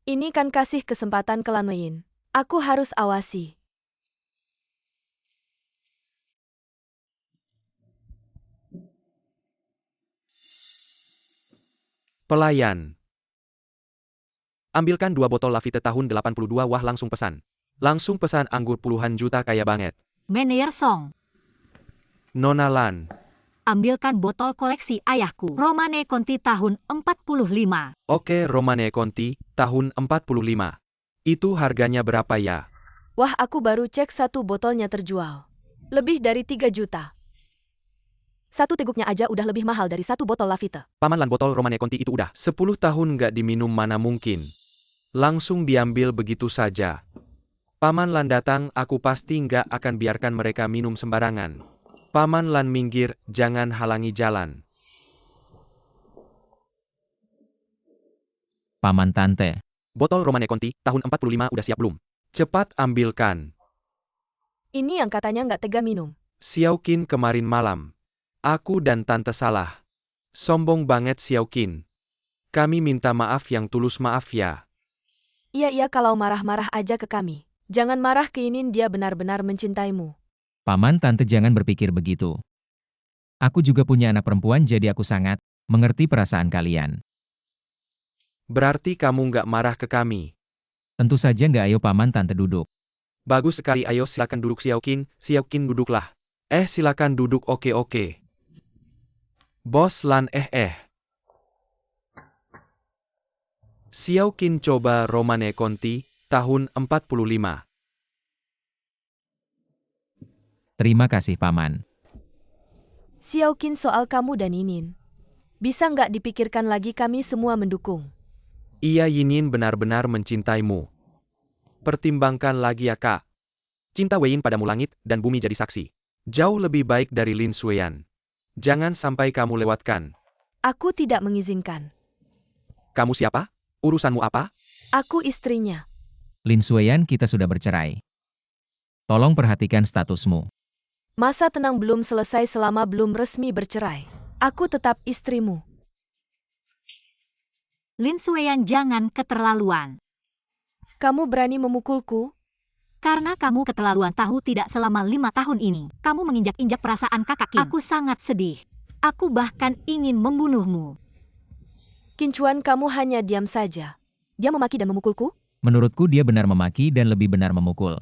Ini kan kasih kesempatan ke Lan Wein. Aku harus awasi. Pelayan. Ambilkan 2 botol Lafite tahun 82, wah langsung pesan. Langsung pesan anggur puluhan juta, kaya banget. Manayer Song, Nona Lan. ambilkan botol koleksi ayahku. Romane Conti tahun 45. Oke, Romane Conti, tahun 45. Itu harganya berapa ya? Wah, aku baru cek, 1 botolnya terjual. Lebih dari 3 juta. 1 teguknya aja udah lebih mahal dari 1 botol Lafite. Paman Lan, botol Romane Conti itu udah 10 tahun nggak diminum, mana mungkin. Langsung diambil begitu saja. Paman Lan datang, aku pasti nggak akan biarkan mereka minum sembarangan. Paman Lan minggir, jangan halangi jalan. Paman Tante. Botol Romane Conti, tahun 45 udah siap belum? Cepat ambilkan. Ini yang katanya nggak tega minum. Xiao Qin kemarin malam. Aku dan Tante salah. Sombong banget Xiao Qin. Kami minta maaf yang tulus, maaf ya. Iya, kalau marah-marah aja ke kami. Jangan marah ke Inin, dia benar-benar mencintaimu. Paman Tante, jangan berpikir begitu. Aku juga punya anak perempuan, jadi aku sangat mengerti perasaan kalian. Berarti kamu nggak marah ke kami? Tentu saja nggak. Ayo Paman Tante duduk. Bagus sekali, ayo silakan duduk Xiao Qin. Xiao Qin duduklah. Silakan duduk, oke. Bos Lan, Xiao Qin coba Romane Conti, tahun 45. Terima kasih Paman. Xiao Qin, soal kamu dan Inin. Bisa nggak dipikirkan lagi, kami semua mendukung. Iya, Yinin benar-benar mencintaimu. Pertimbangkan lagi ya kak. Cinta Wein padamu langit dan bumi jadi saksi. Jauh lebih baik dari Lin Xueyan. Jangan sampai kamu lewatkan. Aku tidak mengizinkan. Kamu siapa? Urusanmu apa? Aku istrinya. Lin Xueyan, kita sudah bercerai. Tolong perhatikan statusmu. Masa tenang belum selesai selama belum resmi bercerai. Aku tetap istrimu. Lin Sueyan, jangan keterlaluan. Kamu berani memukulku? Karena kamu keterlaluan tahu tidak selama 5 tahun ini. Kamu menginjak-injak perasaan kakak Kim. Aku sangat sedih. Aku bahkan ingin membunuhmu. Qin Chuan, kamu hanya diam saja. Dia memaki dan memukulku? Menurutku dia benar memaki dan lebih benar memukul.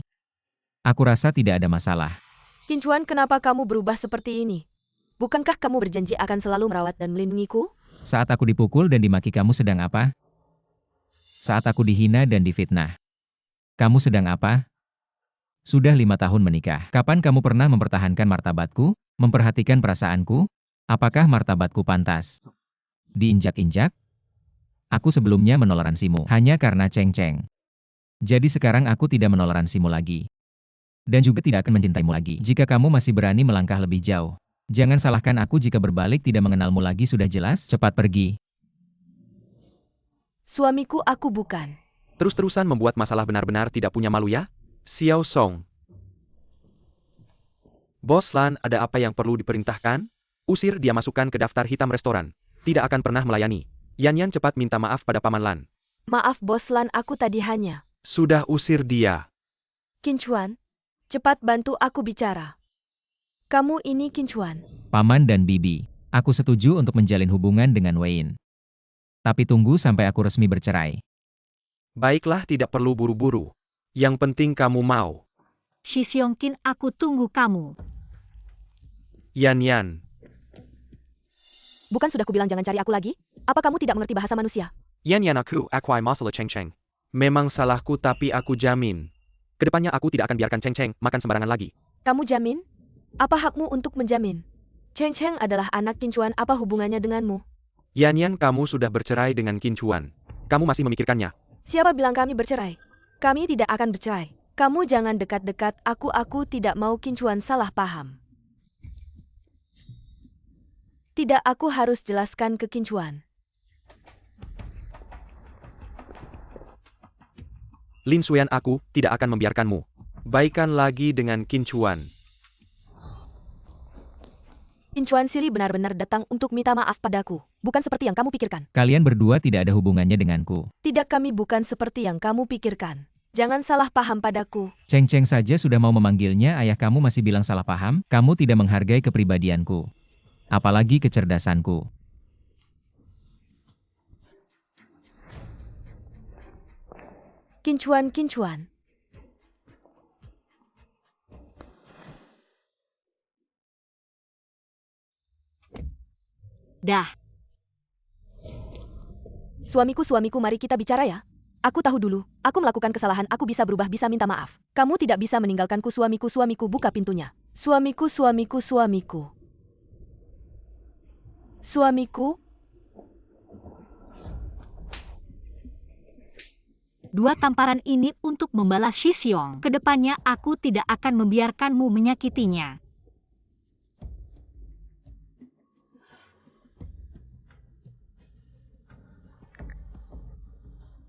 Aku rasa tidak ada masalah. Qin Chuan, kenapa kamu berubah seperti ini? Bukankah kamu berjanji akan selalu merawat dan melindungiku? Saat aku dipukul dan dimaki kamu sedang apa? Saat aku dihina dan difitnah. Kamu sedang apa? Sudah 5 tahun menikah. Kapan kamu pernah mempertahankan martabatku? Memperhatikan perasaanku? Apakah martabatku pantas diinjak-injak? Aku sebelumnya menoleransimu hanya karena ceng-ceng. Jadi sekarang aku tidak menoleransimu lagi. Dan juga tidak akan mencintaimu lagi. Jika kamu masih berani melangkah lebih jauh. Jangan salahkan aku jika berbalik tidak mengenalmu lagi, sudah jelas, cepat pergi. Suamiku aku bukan. Terus-terusan membuat masalah, benar-benar tidak punya malu ya? Xiao Song. Bos Lan, ada apa yang perlu diperintahkan? Usir dia, masukkan ke daftar hitam restoran. Tidak akan pernah melayani. Yan cepat minta maaf pada Paman Lan. Maaf Bos Lan, aku tadi hanya. Sudah, usir dia. Qin Chuan, cepat bantu aku bicara. Kamu ini Qin Chuan. Paman dan Bibi, aku setuju untuk menjalin hubungan dengan Wayne. Tapi tunggu sampai aku resmi bercerai. Baiklah, tidak perlu buru-buru. Yang penting kamu mau. Shi Xiongqin, aku tunggu kamu. Yan. Bukan sudah kubilang jangan cari aku lagi? Apa kamu tidak mengerti bahasa manusia? Yan aku masalah ceng-ceng. Memang salahku, tapi aku jamin. Kedepannya aku tidak akan biarkan ceng-ceng makan sembarangan lagi. Kamu jamin? Apa hakmu untuk menjamin? Cheng adalah anak Qin Chuan, apa hubungannya denganmu? Yan, kamu sudah bercerai dengan Qin Chuan. Kamu masih memikirkannya. Siapa bilang kami bercerai? Kami tidak akan bercerai. Kamu jangan dekat-dekat aku tidak mau Qin Chuan salah paham. Tidak, aku harus jelaskan ke Qin Chuan. Lin Sueyan, aku tidak akan membiarkanmu baikan lagi dengan Qin Chuan. Qin Chuan Sili benar-benar datang untuk minta maaf padaku. Bukan seperti yang kamu pikirkan. Kalian berdua tidak ada hubungannya denganku. Tidak, kami bukan seperti yang kamu pikirkan. Jangan salah paham padaku. Ceng-ceng saja sudah mau memanggilnya ayah, kamu masih bilang salah paham? Kamu tidak menghargai kepribadianku. Apalagi kecerdasanku. Qin Chuan. Dah. Suamiku, mari kita bicara ya. Aku tahu dulu, aku melakukan kesalahan, aku bisa berubah, bisa minta maaf. Kamu tidak bisa meninggalkanku, suamiku, buka pintunya. Suamiku. Dua tamparan ini untuk membalas Shi Xiong. Kedepannya aku tidak akan membiarkanmu menyakitinya.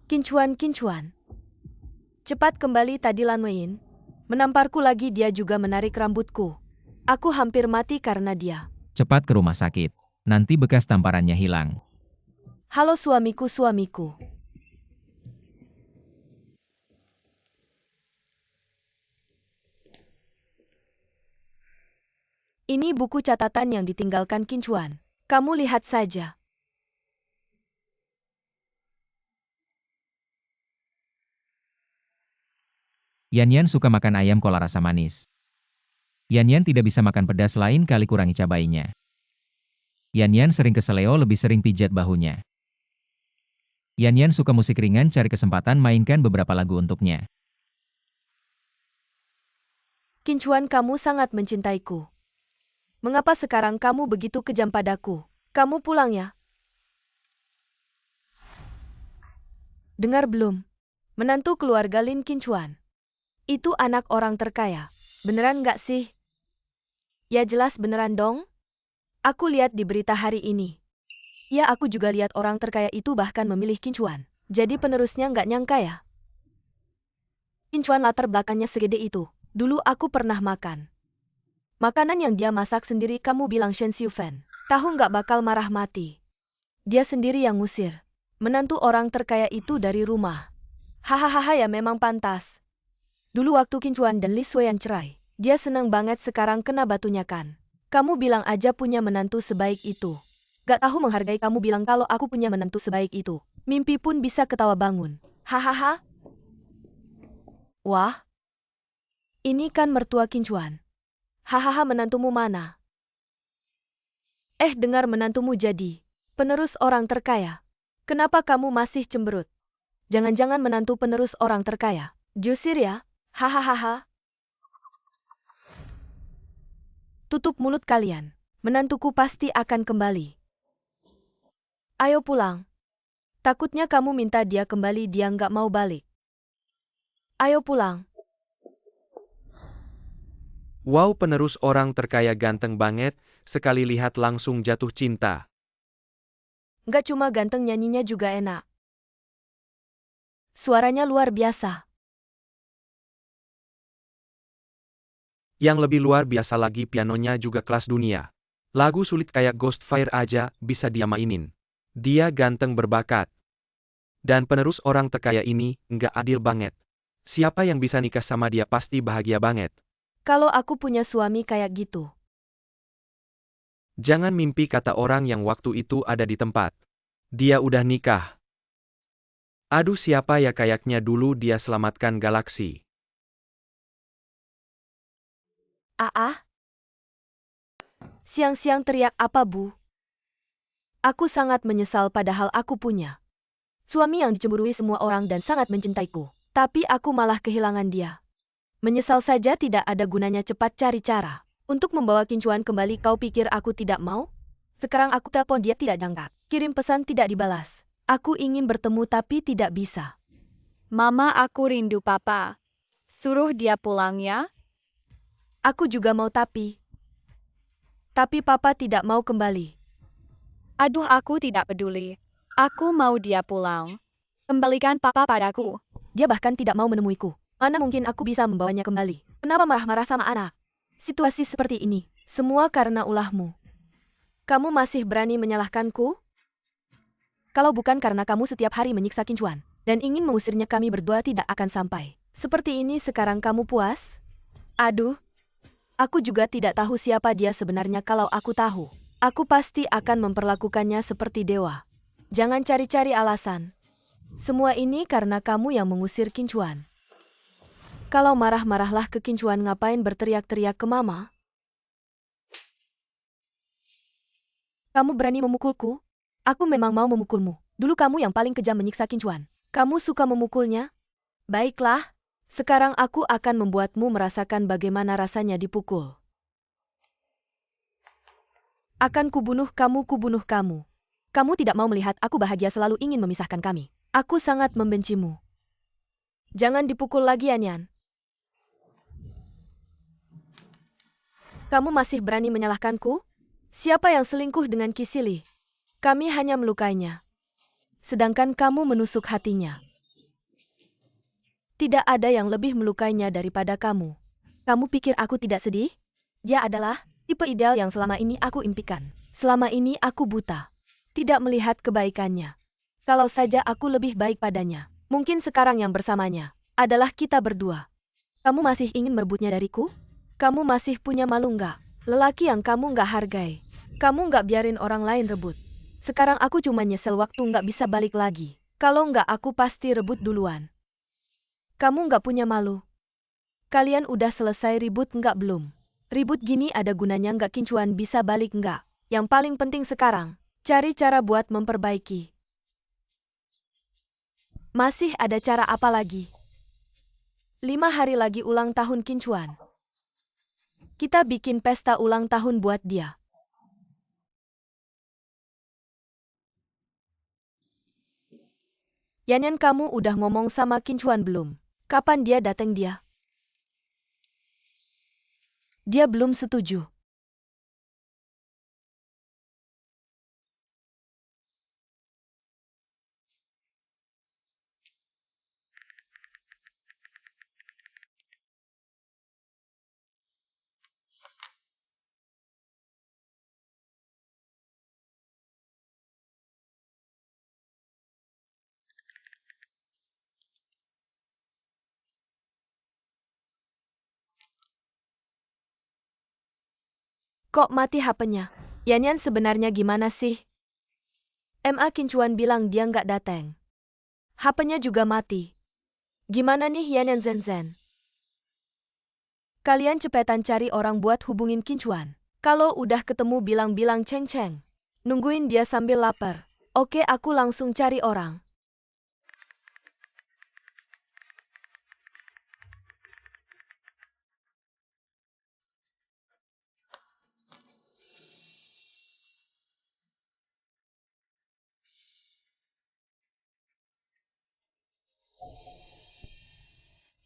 Qin Chuan. Cepat kembali, tadi Lan Wayne menamparku lagi, dia juga menarik rambutku. Aku hampir mati karena dia. Cepat ke rumah sakit. Nanti bekas tamparannya hilang. Halo suamiku. Ini buku catatan yang ditinggalkan Qin Chuan. Kamu lihat saja. Yan suka makan ayam kola rasa manis. Yan tidak bisa makan pedas, lain kali kurangi cabainya. Yan sering keseleo, lebih sering pijat bahunya. Yan suka musik ringan, cari kesempatan mainkan beberapa lagu untuknya. Qin Chuan, kamu sangat mencintaiku. Mengapa sekarang kamu begitu kejam padaku? Kamu pulang ya? Dengar belum? Menantu keluarga Lin, Qin Chuan. Itu anak orang terkaya. Beneran nggak sih? Ya jelas beneran dong. Aku lihat di berita hari ini. Ya, aku juga lihat orang terkaya itu bahkan memilih Qin Chuan. Jadi penerusnya, nggak nyangka ya. Qin Chuan latar belakangnya segede itu. Dulu aku pernah makan. Makanan yang dia masak sendiri kamu bilang Shen Xiufen. Tahu nggak bakal marah mati. Dia sendiri yang ngusir. Menantu orang terkaya itu dari rumah. Hahaha ya memang pantas. Dulu waktu Qin Chuan dan Li Suyan cerai. Dia seneng banget sekarang kena batunya kan. Kamu bilang aja punya menantu sebaik itu. Gak tahu menghargai kamu bilang kalau aku punya menantu sebaik itu. Mimpi pun bisa ketawa bangun. Hahaha. Wah. Ini kan mertua Qin Chuan. Hahaha menantumu mana? Dengar menantumu jadi penerus orang terkaya. Kenapa kamu masih cemberut? Jangan-jangan menantu penerus orang terkaya. Jusir ya? Hahaha. Tutup mulut kalian. Menantuku pasti akan kembali. Ayo pulang. Takutnya kamu minta dia kembali dia nggak mau balik. Ayo pulang. Wow, penerus orang terkaya ganteng banget, sekali lihat langsung jatuh cinta. Nggak cuma ganteng nyanyinya juga enak. Suaranya luar biasa. Yang lebih luar biasa lagi pianonya juga kelas dunia. Lagu sulit kayak Ghost Fire aja bisa dia mainin. Dia ganteng berbakat. Dan penerus orang terkaya ini nggak adil banget. Siapa yang bisa nikah sama dia pasti bahagia banget. Kalau aku punya suami kayak gitu. Jangan mimpi kata orang yang waktu itu ada di tempat. Dia udah nikah. Aduh siapa ya kayaknya dulu dia selamatkan galaksi. Ah. Siang-siang teriak apa bu? Aku sangat menyesal padahal aku punya suami yang dicemburui semua orang dan sangat mencintaiku. Tapi aku malah kehilangan dia. Menyesal saja tidak ada gunanya cepat cari cara. Untuk membawa Qin Chuan kembali kau pikir aku tidak mau? Sekarang aku telepon dia tidak diangkat. Kirim pesan tidak dibalas. Aku ingin bertemu tapi tidak bisa. Mama aku rindu papa. Suruh dia pulang ya. Aku juga mau tapi papa tidak mau kembali. Aduh aku tidak peduli. Aku mau dia pulang. Kembalikan papa padaku. Dia bahkan tidak mau menemuiku. Mana mungkin aku bisa membawanya kembali? Kenapa marah-marah sama anak? Situasi seperti ini, semua karena ulahmu. Kamu masih berani menyalahkanku? Kalau bukan karena kamu setiap hari menyiksa Qin Chuan dan ingin mengusirnya kami berdua tidak akan sampai. Seperti ini sekarang kamu puas? Aduh. Aku juga tidak tahu siapa dia sebenarnya kalau aku tahu. Aku pasti akan memperlakukannya seperti dewa. Jangan cari-cari alasan. Semua ini karena kamu yang mengusir Qin Chuan. Kalau marah-marahlah ke Qin Chuan ngapain berteriak-teriak ke mama? Kamu berani memukulku? Aku memang mau memukulmu. Dulu kamu yang paling kejam menyiksa Qin Chuan. Kamu suka memukulnya? Baiklah. Sekarang aku akan membuatmu merasakan bagaimana rasanya dipukul. Akan kubunuh kamu, kubunuh kamu. Kamu tidak mau melihat aku bahagia selalu ingin memisahkan kami. Aku sangat membencimu. Jangan dipukul lagi, Anyan. Kamu masih berani menyalahkanku? Siapa yang selingkuh dengan Kisili? Kami hanya melukainya. Sedangkan kamu menusuk hatinya. Tidak ada yang lebih melukainya daripada kamu. Kamu pikir aku tidak sedih? Dia adalah tipe ideal yang selama ini aku impikan. Selama ini aku buta. Tidak melihat kebaikannya. Kalau saja aku lebih baik padanya. Mungkin sekarang yang bersamanya adalah kita berdua. Kamu masih ingin merebutnya dariku? Kamu masih punya malu nggak? Lelaki yang kamu nggak hargai. Kamu nggak biarin orang lain rebut. Sekarang aku cuma nyesel waktu nggak bisa balik lagi. Kalau nggak aku pasti rebut duluan. Kamu nggak punya malu. Kalian udah selesai ribut nggak belum? Ribut gini ada gunanya nggak Qin Chuan bisa balik nggak? Yang paling penting sekarang, cari cara buat memperbaiki. Masih ada cara apa lagi? 5 hari lagi ulang tahun Qin Chuan. Kita bikin pesta ulang tahun buat dia. Yanyan kamu udah ngomong sama Qin Chuan belum? Kapan dia datang dia? Dia belum setuju. Kok mati HP-nya? Yan sebenarnya gimana sih? MA Kincuan bilang dia nggak datang. HP-nya juga mati. Gimana nih Yan Zen? Kalian cepetan cari orang buat hubungin Kincuan. Kalau udah ketemu bilang-bilang ceng-ceng. Nungguin dia sambil lapar. Oke, aku langsung cari orang.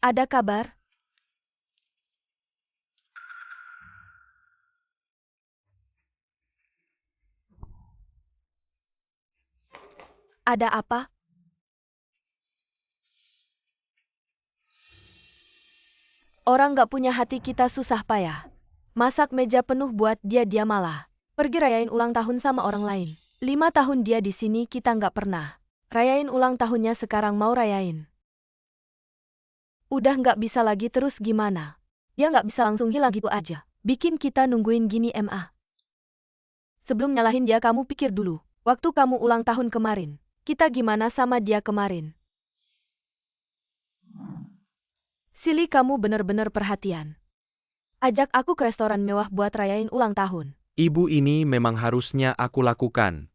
Ada kabar? Ada apa? Orang gak punya hati kita susah payah. Masak meja penuh buat dia malah pergi rayain ulang tahun sama orang lain. 5 tahun dia di sini kita nggak pernah rayain ulang tahunnya, sekarang mau rayain. Udah nggak bisa lagi, terus gimana? Dia nggak bisa langsung hilang gitu aja. Bikin kita nungguin gini MA. Sebelum nyalahin dia, kamu pikir dulu. Waktu kamu ulang tahun kemarin, kita gimana sama dia kemarin? Silly, kamu bener-bener perhatian. Ajak aku ke restoran mewah buat rayain ulang tahun. Ibu, ini memang harusnya aku lakukan.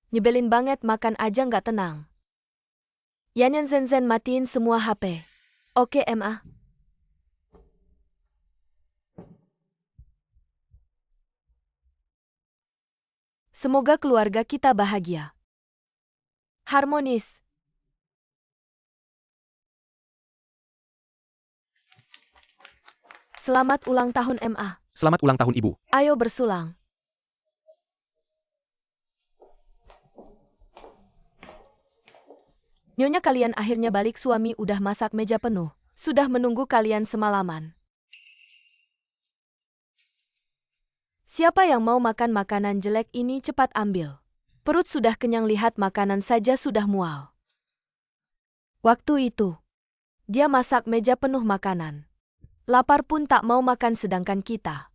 Nyebelin banget, makan aja nggak tenang. Yan Zen matiin semua HP. Oke MA. Semoga keluarga kita bahagia. Harmonis. Selamat ulang tahun MA. Selamat ulang tahun, Ibu. Ayo bersulang. Nyonya, kalian akhirnya balik. Suami udah masak meja penuh. Sudah menunggu kalian semalaman. Siapa yang mau makan makanan jelek ini cepat ambil. Perut sudah kenyang, lihat makanan saja sudah mual. Waktu itu, dia masak meja penuh makanan. Lapar pun tak mau makan, sedangkan kita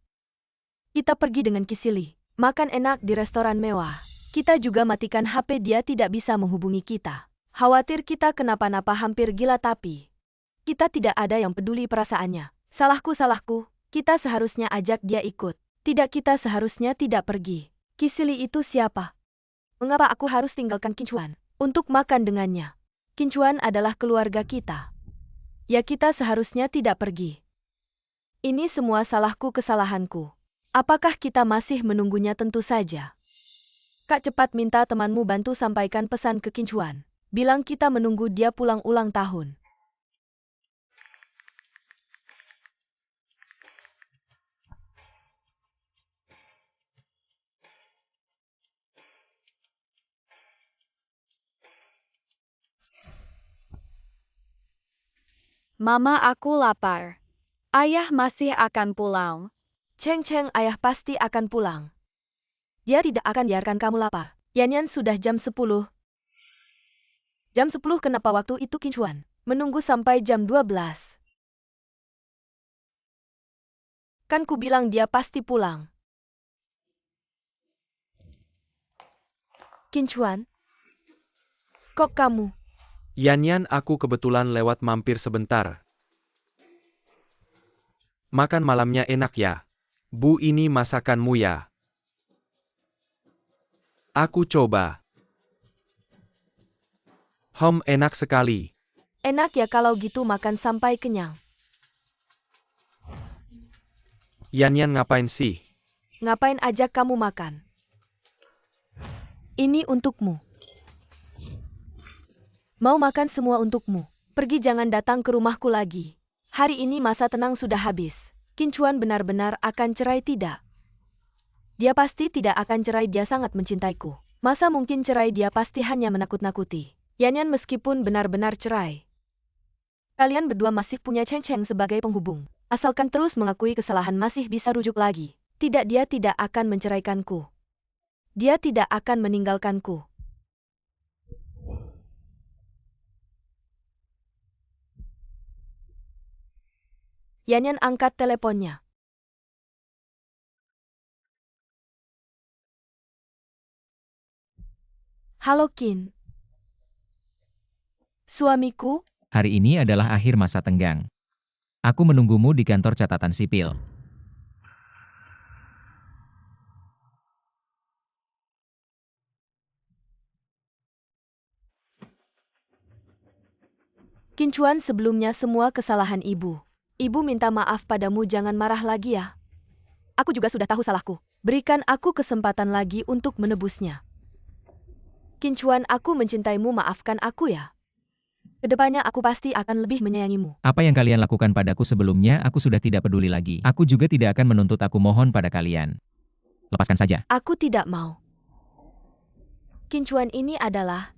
pergi dengan Kisili, makan enak di restoran mewah. Kita juga matikan HP, dia tidak bisa menghubungi kita. Khawatir kita kenapa-napa, hampir gila, tapi kita tidak ada yang peduli perasaannya. Salahku, kita seharusnya ajak dia ikut. Tidak, kita seharusnya tidak pergi. Kisili itu siapa? Mengapa aku harus tinggalkan Kincuan untuk makan dengannya? Kincuan adalah keluarga kita. Ya, kita seharusnya tidak pergi. Ini semua salahku, kesalahanku. Apakah kita masih menunggunya? Tentu saja. Kak, cepat minta temanmu bantu sampaikan pesan ke Kincuan. Bilang kita menunggu dia pulang ulang tahun. Mama, aku lapar. Ayah masih akan pulang. Ceng, ayah pasti akan pulang. Dia tidak akan biarkan kamu lapar. Yan sudah jam 10. Jam 10 kenapa waktu itu Kincuan menunggu sampai jam 12? Kan ku bilang dia pasti pulang. Kincuan? Kok kamu? Yan, aku kebetulan lewat mampir sebentar. Makan malamnya enak ya? Bu, ini masakanmu ya? Aku coba. Enak sekali. Enak ya, kalau gitu makan sampai kenyang. Yan, ngapain sih? Ngapain ajak kamu makan? Ini untukmu. Mau makan semua untukmu. Pergi, jangan datang ke rumahku lagi. Hari ini masa tenang sudah habis. Kincuan benar-benar akan cerai tidak? Dia pasti tidak akan cerai, dia sangat mencintaiku. Masa mungkin cerai? Dia pasti hanya menakut-nakuti. Yan meskipun benar-benar cerai. Kalian berdua masih punya Ceng sebagai penghubung. Asalkan terus mengakui kesalahan masih bisa rujuk lagi. Tidak, dia tidak akan menceraikanku. Dia tidak akan meninggalkanku. Yanyan angkat teleponnya. Halo Qin. Suamiku, Hari ini adalah akhir masa tenggang. Aku menunggumu di kantor catatan sipil. Qin Chuan, sebelumnya semua kesalahan ibu. Ibu minta maaf padamu, jangan marah lagi ya. Aku juga sudah tahu salahku. Berikan aku kesempatan lagi untuk menebusnya. Qin Chuan, aku mencintaimu, maafkan aku ya. Kedepannya aku pasti akan lebih menyayangimu. Apa yang kalian lakukan padaku sebelumnya, aku sudah tidak peduli lagi. Aku juga tidak akan menuntut, aku mohon pada kalian. Lepaskan saja. Aku tidak mau. Qin Chuan, ini adalah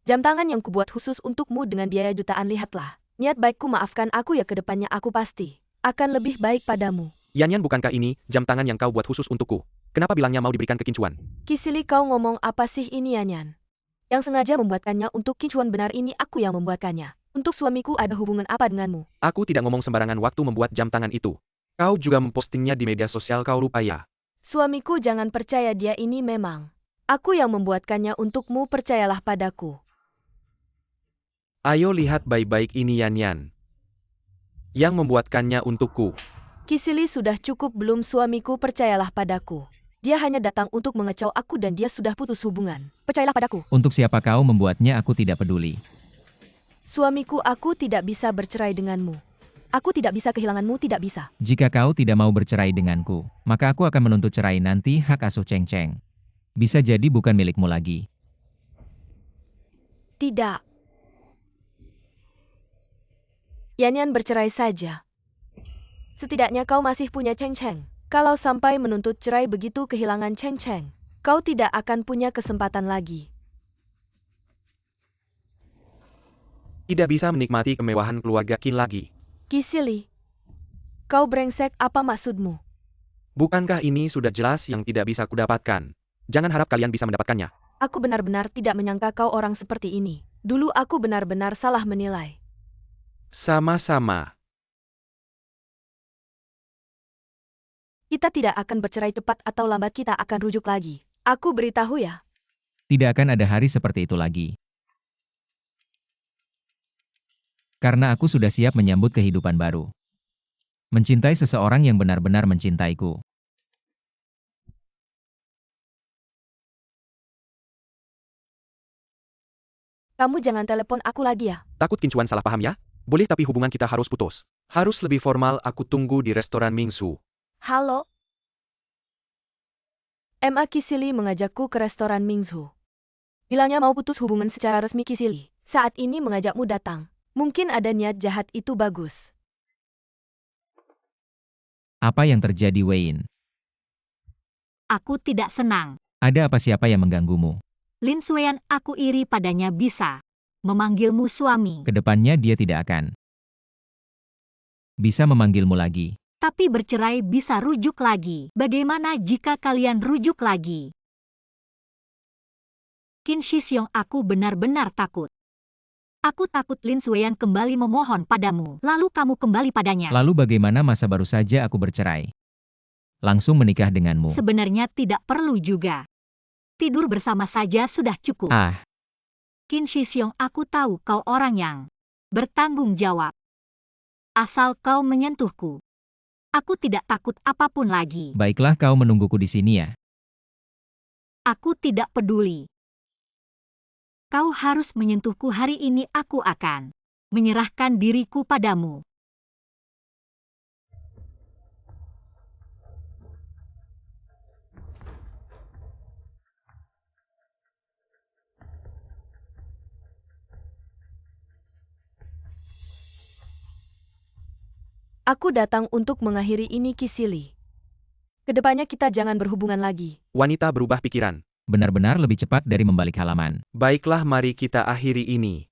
jam tangan yang kubuat khusus untukmu dengan biaya jutaan, lihatlah. Niat baikku, maafkan aku ya, kedepannya aku pasti akan lebih baik padamu. Yanyan, bukankah ini jam tangan yang kau buat khusus untukku? Kenapa bilangnya mau diberikan ke Qin Chuan? Kisili, kau ngomong apa sih ini, Yanyan? Yang sengaja membuatkannya untuk Qin Chuan, benar ini aku yang membuatkannya. Untuk suamiku ada hubungan apa denganmu? Aku tidak ngomong sembarangan waktu membuat jam tangan itu. Kau juga mempostingnya di media sosial, kau lupa ya? Suamiku, jangan percaya dia, ini memang aku yang membuatkannya untukmu, percayalah padaku. Ayo lihat baik-baik ini Yanyan. Yang membuatkannya untukku. Kisili, sudah cukup belum suamiku, percayalah padaku. Dia hanya datang untuk mengecau aku dan dia sudah putus hubungan. Percayalah padaku. Untuk siapa kau membuatnya, aku tidak peduli. Suamiku, aku tidak bisa bercerai denganmu. Aku tidak bisa kehilanganmu, tidak bisa. Jika kau tidak mau bercerai denganku, maka aku akan menuntut cerai nanti. Hak asuh Cheng Cheng bisa jadi bukan milikmu lagi. Tidak. Yanyan, bercerai saja. Setidaknya kau masih punya Cheng Cheng. Kalau sampai menuntut cerai begitu kehilangan Cheng Cheng, kau tidak akan punya kesempatan lagi. Tidak bisa menikmati kemewahan keluarga Qin lagi. Kisili, kau brengsek, apa maksudmu? Bukankah ini sudah jelas yang tidak bisa kudapatkan? Jangan harap kalian bisa mendapatkannya. Aku benar-benar tidak menyangka kau orang seperti ini. Dulu aku benar-benar salah menilai. Sama-sama. Kita tidak akan bercerai, cepat atau lambat kita akan rujuk lagi. Aku beritahu ya. Tidak akan ada hari seperti itu lagi. Karena aku sudah siap menyambut kehidupan baru. Mencintai seseorang yang benar-benar mencintaiku. Kamu jangan telepon aku lagi ya. Takut Qin Chuan salah paham ya? Boleh, tapi hubungan kita harus putus. Harus lebih formal, aku tunggu di restoran Mingsu. Halo? Ma, Kisili mengajakku ke restoran Mingsu. Bilangnya mau putus hubungan secara resmi. Kisili, saat ini mengajakmu datang. Mungkin ada niat jahat, itu bagus. Apa yang terjadi, Wayne? Aku tidak senang. Ada apa, siapa yang mengganggumu? Lin Xuan, aku iri padanya bisa memanggilmu suami. Kedepannya dia tidak akan bisa memanggilmu lagi. Tapi bercerai bisa rujuk lagi. Bagaimana jika kalian rujuk lagi? Qin Shixiong, aku benar-benar takut. Aku takut Lin Xuan kembali memohon padamu, lalu kamu kembali padanya. Lalu bagaimana masa baru saja aku bercerai? Langsung menikah denganmu. Sebenarnya tidak perlu juga. Tidur bersama saja sudah cukup. Qin Shixiong, aku tahu kau orang yang bertanggung jawab. Asal kau menyentuhku, aku tidak takut apapun lagi. Baiklah, kau menungguku di sini ya. Aku tidak peduli. Kau harus menyentuhku hari ini, aku akan menyerahkan diriku padamu. Aku datang untuk mengakhiri ini, Kisili. Kedepannya kita jangan berhubungan lagi. Wanita berubah pikiran. Benar-benar lebih cepat dari membalik halaman. Baiklah, mari kita akhiri ini.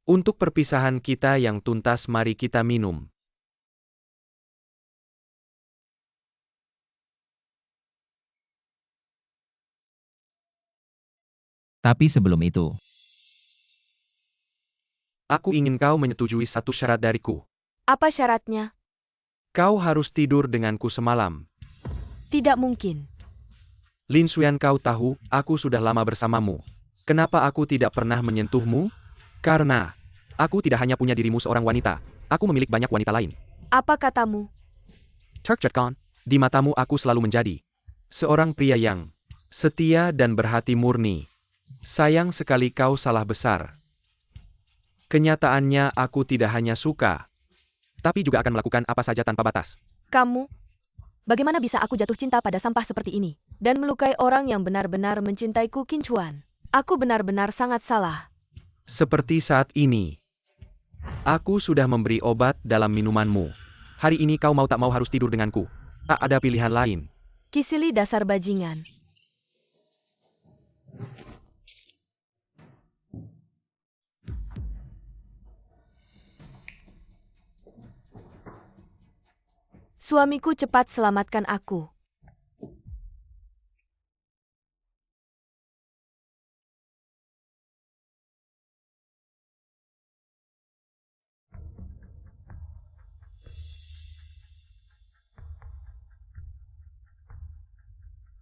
Untuk perpisahan kita yang tuntas, mari kita minum. Tapi sebelum itu, Aku ingin kau menyetujui satu syarat dariku. Apa syaratnya? Kau harus tidur denganku semalam. Tidak mungkin. Lin Xuan, kau tahu, aku sudah lama bersamamu. Kenapa aku tidak pernah menyentuhmu? Karena aku tidak hanya punya dirimu seorang wanita, aku memiliki banyak wanita lain. Apa katamu? Turkchatkan, di matamu aku selalu menjadi seorang pria yang setia dan berhati murni. Sayang sekali kau salah besar. Kenyataannya aku tidak hanya suka, tapi juga akan melakukan apa saja tanpa batas. Kamu? Bagaimana bisa aku jatuh cinta pada sampah seperti ini? Dan melukai orang yang benar-benar mencintaiku, Qin Chuan. Aku benar-benar sangat salah. Seperti saat ini. Aku sudah memberi obat dalam minumanmu. Hari ini kau mau tak mau harus tidur denganku. Tak ada pilihan lain. Kisili dasar bajingan. Suamiku, cepat selamatkan aku.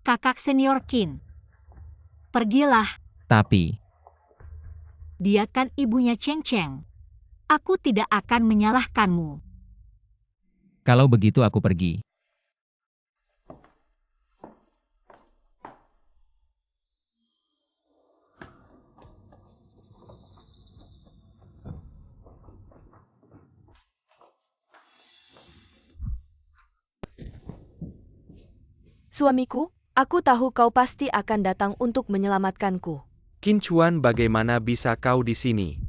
Kakak senior Qin. Pergilah, tapi, dia kan ibunya Cheng Cheng. Aku tidak akan menyalahkanmu. kalau begitu aku pergi. Suamiku, aku tahu kau pasti akan datang untuk menyelamatkanku. Qin Chuan, bagaimana bisa kau di sini?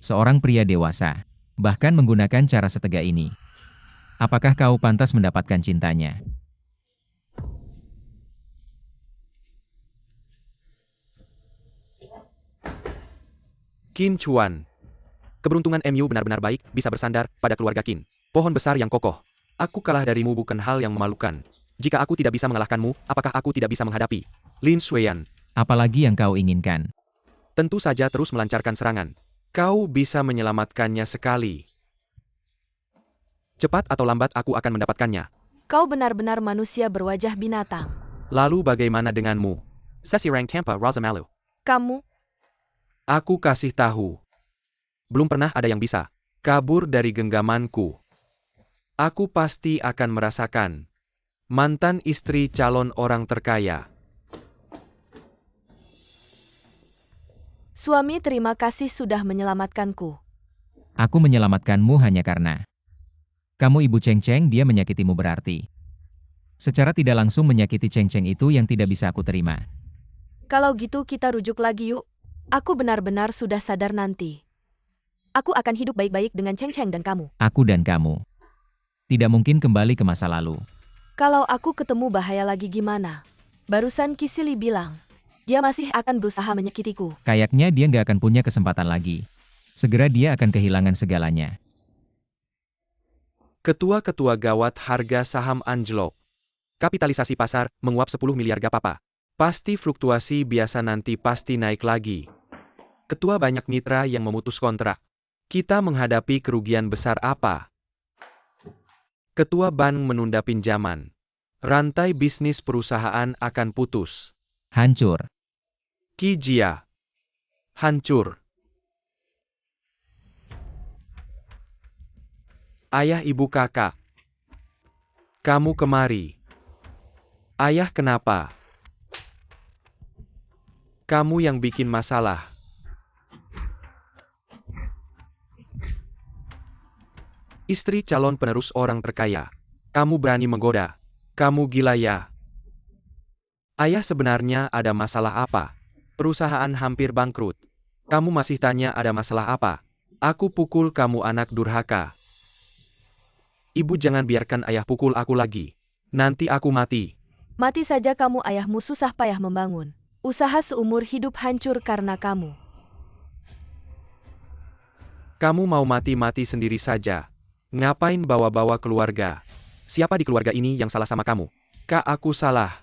Seorang pria dewasa, bahkan menggunakan cara setegak ini. Apakah kau pantas mendapatkan cintanya? Qin Chuan. Keberuntungan MU benar-benar baik, bisa bersandar pada keluarga Qin. Pohon besar yang kokoh. Aku kalah darimu bukan hal yang memalukan. Jika aku tidak bisa mengalahkanmu, apakah aku tidak bisa menghadapi Lin Xuan? Apalagi yang kau inginkan? Tentu saja terus melancarkan serangan. Kau bisa menyelamatkannya sekali. Cepat atau lambat aku akan mendapatkannya. Kau benar-benar manusia berwajah binatang. Lalu bagaimana denganmu? Sesirang Tampa Rosamalu. Kamu? Aku kasih tahu. Belum pernah ada yang bisa kabur dari genggamanku. Aku pasti akan merasakan mantan istri calon orang terkaya. Suami, terima kasih sudah menyelamatkanku. Aku menyelamatkanmu hanya karena kamu ibu Cheng Cheng, dia menyakitimu berarti. Secara tidak langsung menyakiti Cheng Cheng itu yang tidak bisa aku terima. Kalau gitu kita rujuk lagi yuk. Aku benar-benar sudah sadar nanti. Aku akan hidup baik-baik dengan Cheng Cheng dan kamu. Aku dan kamu tidak mungkin kembali ke masa lalu. Kalau aku ketemu bahaya lagi gimana? Barusan Kisili bilang, dia masih akan berusaha menyakitiku. Kayaknya dia nggak akan punya kesempatan lagi. Segera dia akan kehilangan segalanya. Ketua-ketua gawat, harga saham anjlok. Kapitalisasi pasar menguap 10 miliar gapapa. Pasti fluktuasi biasa, nanti pasti naik lagi. Ketua, banyak mitra yang memutus kontrak. Kita menghadapi kerugian besar apa? Ketua, bank menunda pinjaman. Rantai bisnis perusahaan akan putus. Hancur. Kijia. Hancur. Ayah, ibu, kakak. Kamu kemari. Ayah, kenapa? Kamu yang bikin masalah. Istri calon penerus orang terkaya. Kamu berani menggoda. Kamu gila ya? Ayah, sebenarnya ada masalah apa? Perusahaan hampir bangkrut. Kamu masih tanya ada masalah apa? Aku pukul kamu, anak durhaka. Ibu, jangan biarkan ayah pukul aku lagi. Nanti aku mati. Mati saja kamu, ayahmu susah payah membangun. Usaha seumur hidup hancur karena kamu. Kamu mau mati-mati sendiri saja. Ngapain bawa-bawa keluarga? Siapa di keluarga ini yang salah sama kamu? Kak, aku salah.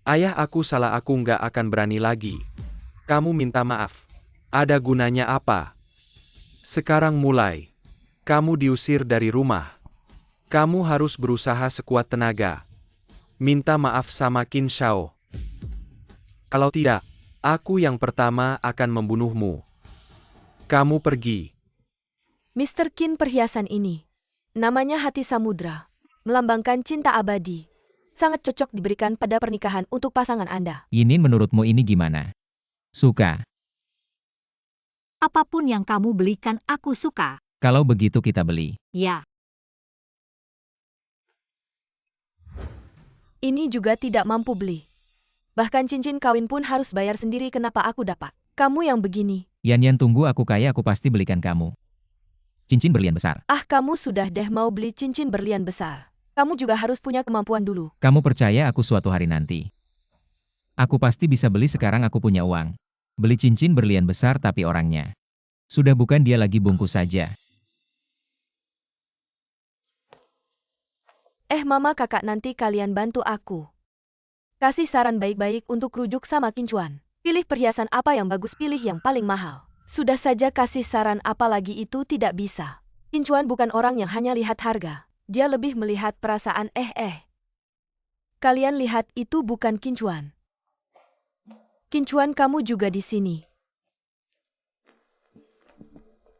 Ayah, aku salah, aku nggak akan berani lagi. Kamu minta maaf. Ada gunanya apa? Sekarang mulai. Kamu diusir dari rumah. Kamu harus berusaha sekuat tenaga. Minta maaf sama Qin Shao. Kalau tidak, aku yang pertama akan membunuhmu. Kamu pergi. Mr. Qin, perhiasan ini. Namanya Hati Samudra. Melambangkan cinta abadi. Sangat cocok diberikan pada pernikahan untuk pasangan Anda. Yinin, menurutmu ini gimana? Suka. Apapun yang kamu belikan aku suka. Kalau begitu kita beli. Ya, Ini juga tidak mampu beli. Bahkan cincin kawin pun harus bayar sendiri, kenapa aku dapat? Kamu yang begini. Yan, tunggu, aku kaya, aku pasti belikan kamu cincin berlian besar. Ah, kamu sudah deh mau beli cincin berlian besar. Kamu juga harus punya kemampuan dulu. Kamu percaya aku suatu hari nanti? Aku pasti bisa beli, sekarang aku punya uang. Beli cincin berlian besar, tapi orangnya sudah bukan dia lagi, bungkus saja. Mama, kakak, nanti kalian bantu aku. Kasih saran baik-baik untuk rujuk sama Qin Chuan. Pilih perhiasan apa yang bagus, pilih yang paling mahal. Sudah saja kasih saran, apalagi itu tidak bisa. Qin Chuan bukan orang yang hanya lihat harga. Dia lebih melihat perasaan. Kalian lihat, itu bukan Qin Chuan. Qin Chuan, kamu juga di sini.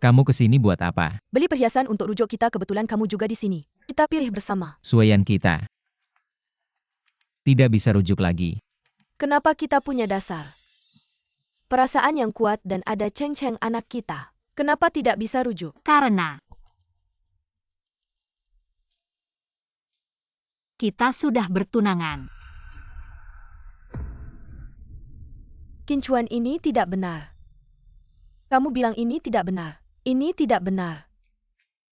Kamu kesini buat apa? Beli perhiasan untuk rujuk kita, kebetulan kamu juga di sini. Kita pilih bersama. Suayan kita tidak bisa rujuk lagi. Kenapa kita punya dasar? Perasaan yang kuat dan ada ceng-ceng anak kita. Kenapa tidak bisa rujuk? karena kita sudah bertunangan. Qin Chuan, ini tidak benar. Kamu bilang ini tidak benar. Ini tidak benar.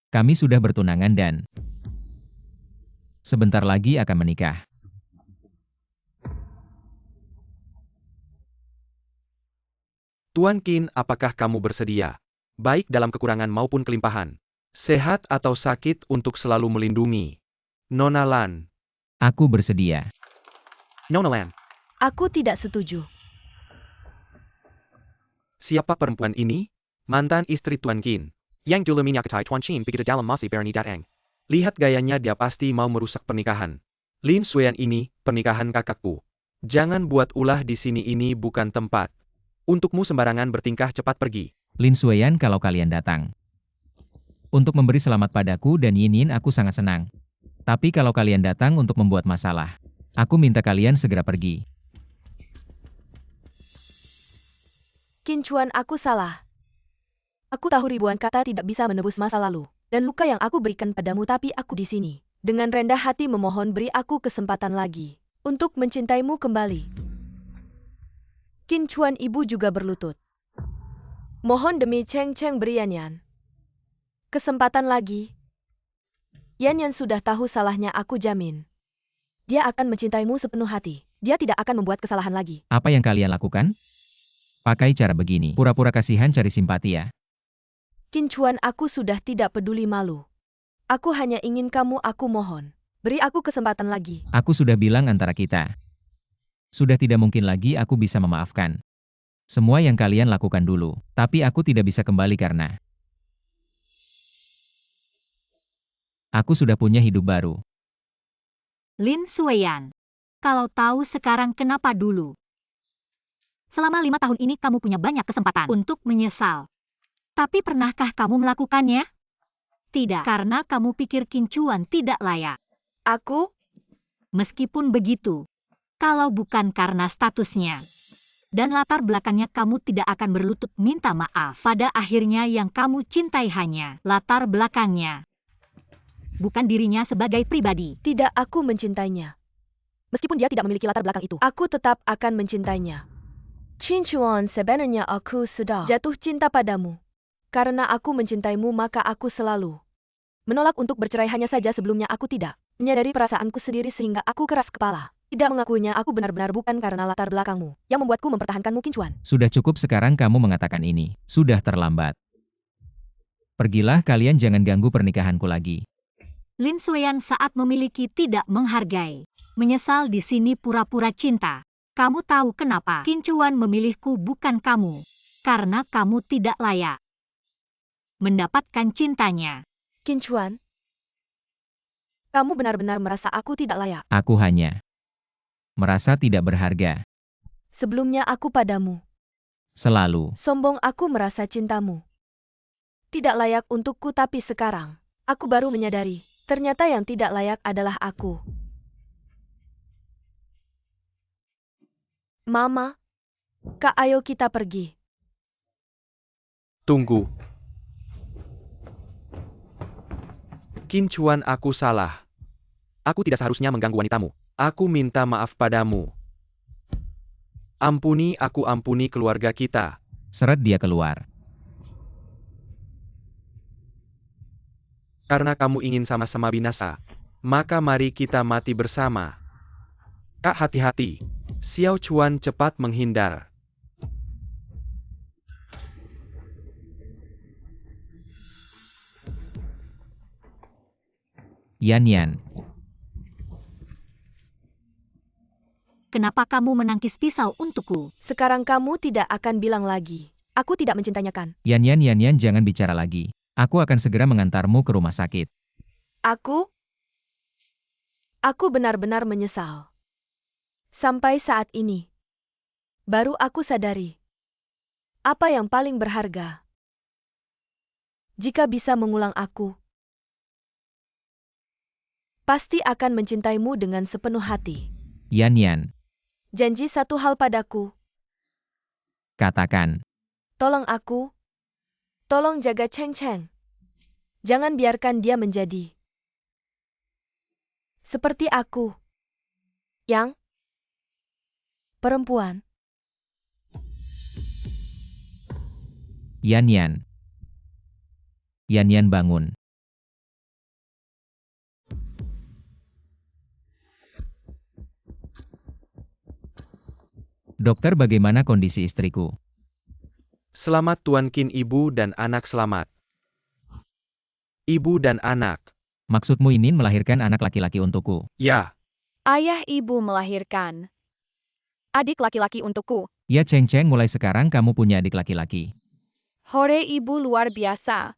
Kami sudah bertunangan dan sebentar lagi akan menikah. Tuan Qin, apakah kamu bersedia? Baik dalam kekurangan maupun kelimpahan. Sehat atau sakit, untuk selalu melindungi Nona Lan. Aku bersedia. Nona Lan. Aku tidak setuju. Siapa perempuan ini? Mantan istri Tuan Qin. Yang dulu menyakatai Tuan Qin begitu dalam masih berani datang. Lihat gayanya, dia pasti mau merusak pernikahan. Lin Suyan, ini pernikahan kakakku. Jangan buat ulah di sini, ini bukan tempat untukmu sembarangan bertingkah, cepat pergi. Lin Suayan, kalau kalian datang untuk memberi selamat padaku dan Yinin, aku sangat senang. Tapi kalau kalian datang untuk membuat masalah, aku minta kalian segera pergi. Qin Chuan, aku salah. Aku tahu ribuan kata tidak bisa menebus masa lalu dan luka yang aku berikan padamu, tapi aku di sini dengan rendah hati memohon, beri aku kesempatan lagi untuk mencintaimu kembali. Qin Chuan, ibu juga berlutut. Mohon demi Cheng-Cheng, beri Yan kesempatan lagi. Yan sudah tahu salahnya, aku jamin dia akan mencintaimu sepenuh hati. Dia tidak akan membuat kesalahan lagi. Apa yang kalian lakukan? Pakai cara begini, pura-pura kasihan, cari simpati ya. Qin Chuan, aku sudah tidak peduli malu. Aku hanya ingin kamu, aku mohon. Beri aku kesempatan lagi. Aku sudah bilang antara kita sudah tidak mungkin lagi aku bisa memaafkan semua yang kalian lakukan dulu. Tapi aku tidak bisa kembali karena aku sudah punya hidup baru. Lin Suayan, kalau tahu sekarang kenapa dulu? Selama 5 tahun ini kamu punya banyak kesempatan untuk menyesal. Tapi pernahkah kamu melakukannya? Tidak, karena kamu pikir Qin Chuan tidak layak. Aku? Meskipun begitu, kalau bukan karena statusnya dan latar belakangnya, kamu tidak akan berlutut minta maaf. Pada akhirnya yang kamu cintai hanya latar belakangnya, bukan dirinya sebagai pribadi. Tidak, aku mencintainya. Meskipun dia tidak memiliki latar belakang itu, aku tetap akan mencintainya. Qin Chuan, sebenarnya aku sudah jatuh cinta padamu. Karena aku mencintaimu, maka aku selalu menolak untuk bercerai, hanya saja sebelumnya aku tidak menyadari perasaanku sendiri sehingga aku keras kepala. Tidak mengakuinya aku benar-benar bukan karena latar belakangmu yang membuatku mempertahankanmu Qin Chuan. Sudah cukup sekarang kamu mengatakan ini. Sudah terlambat. Pergilah kalian jangan ganggu pernikahanku lagi. Lin Xueyan saat memiliki tidak menghargai. Menyesal di sini pura-pura cinta. Kamu tahu kenapa Qin Chuan memilihku bukan kamu. Karena kamu tidak layak mendapatkan cintanya. Qin Chuan, kamu benar-benar merasa aku tidak layak. Aku hanya merasa tidak berharga. Sebelumnya aku padamu. Selalu. Sombong aku merasa cintamu tidak layak untukku, tapi sekarang aku baru menyadari, ternyata yang tidak layak adalah aku. Mama, Kak, ayo kita pergi. Tunggu. Qin Chuan, aku salah. Aku tidak seharusnya mengganggu wanitamu. Aku minta maaf padamu. Ampuni aku, ampuni keluarga kita. Seret dia keluar. Karena kamu ingin sama-sama binasa, maka mari kita mati bersama. Kak, hati-hati. Xiao Chuan cepat menghindar. Yan. Kenapa kamu menangkis pisau untukku? Sekarang kamu tidak akan bilang lagi, aku tidak mencintainya kan? Yan, jangan bicara lagi. Aku akan segera mengantarmu ke rumah sakit. Aku benar-benar menyesal. Sampai saat ini, baru aku sadari apa yang paling berharga. Jika bisa mengulang, aku pasti akan mencintaimu dengan sepenuh hati. Yan, Janji satu hal padaku, katakan. tolong aku, tolong jaga Cheng Cheng. Jangan biarkan dia menjadi seperti aku, yang perempuan. Yan, bangun. Dokter, bagaimana kondisi istriku? Selamat Tuan Qin, ibu dan anak selamat. Ibu dan anak. Maksudmu ingin melahirkan anak laki-laki untukku? Ya, Ayah ibu melahirkan adik laki-laki untukku. Ya Cheng, mulai sekarang kamu punya adik laki-laki. Hore, ibu luar biasa.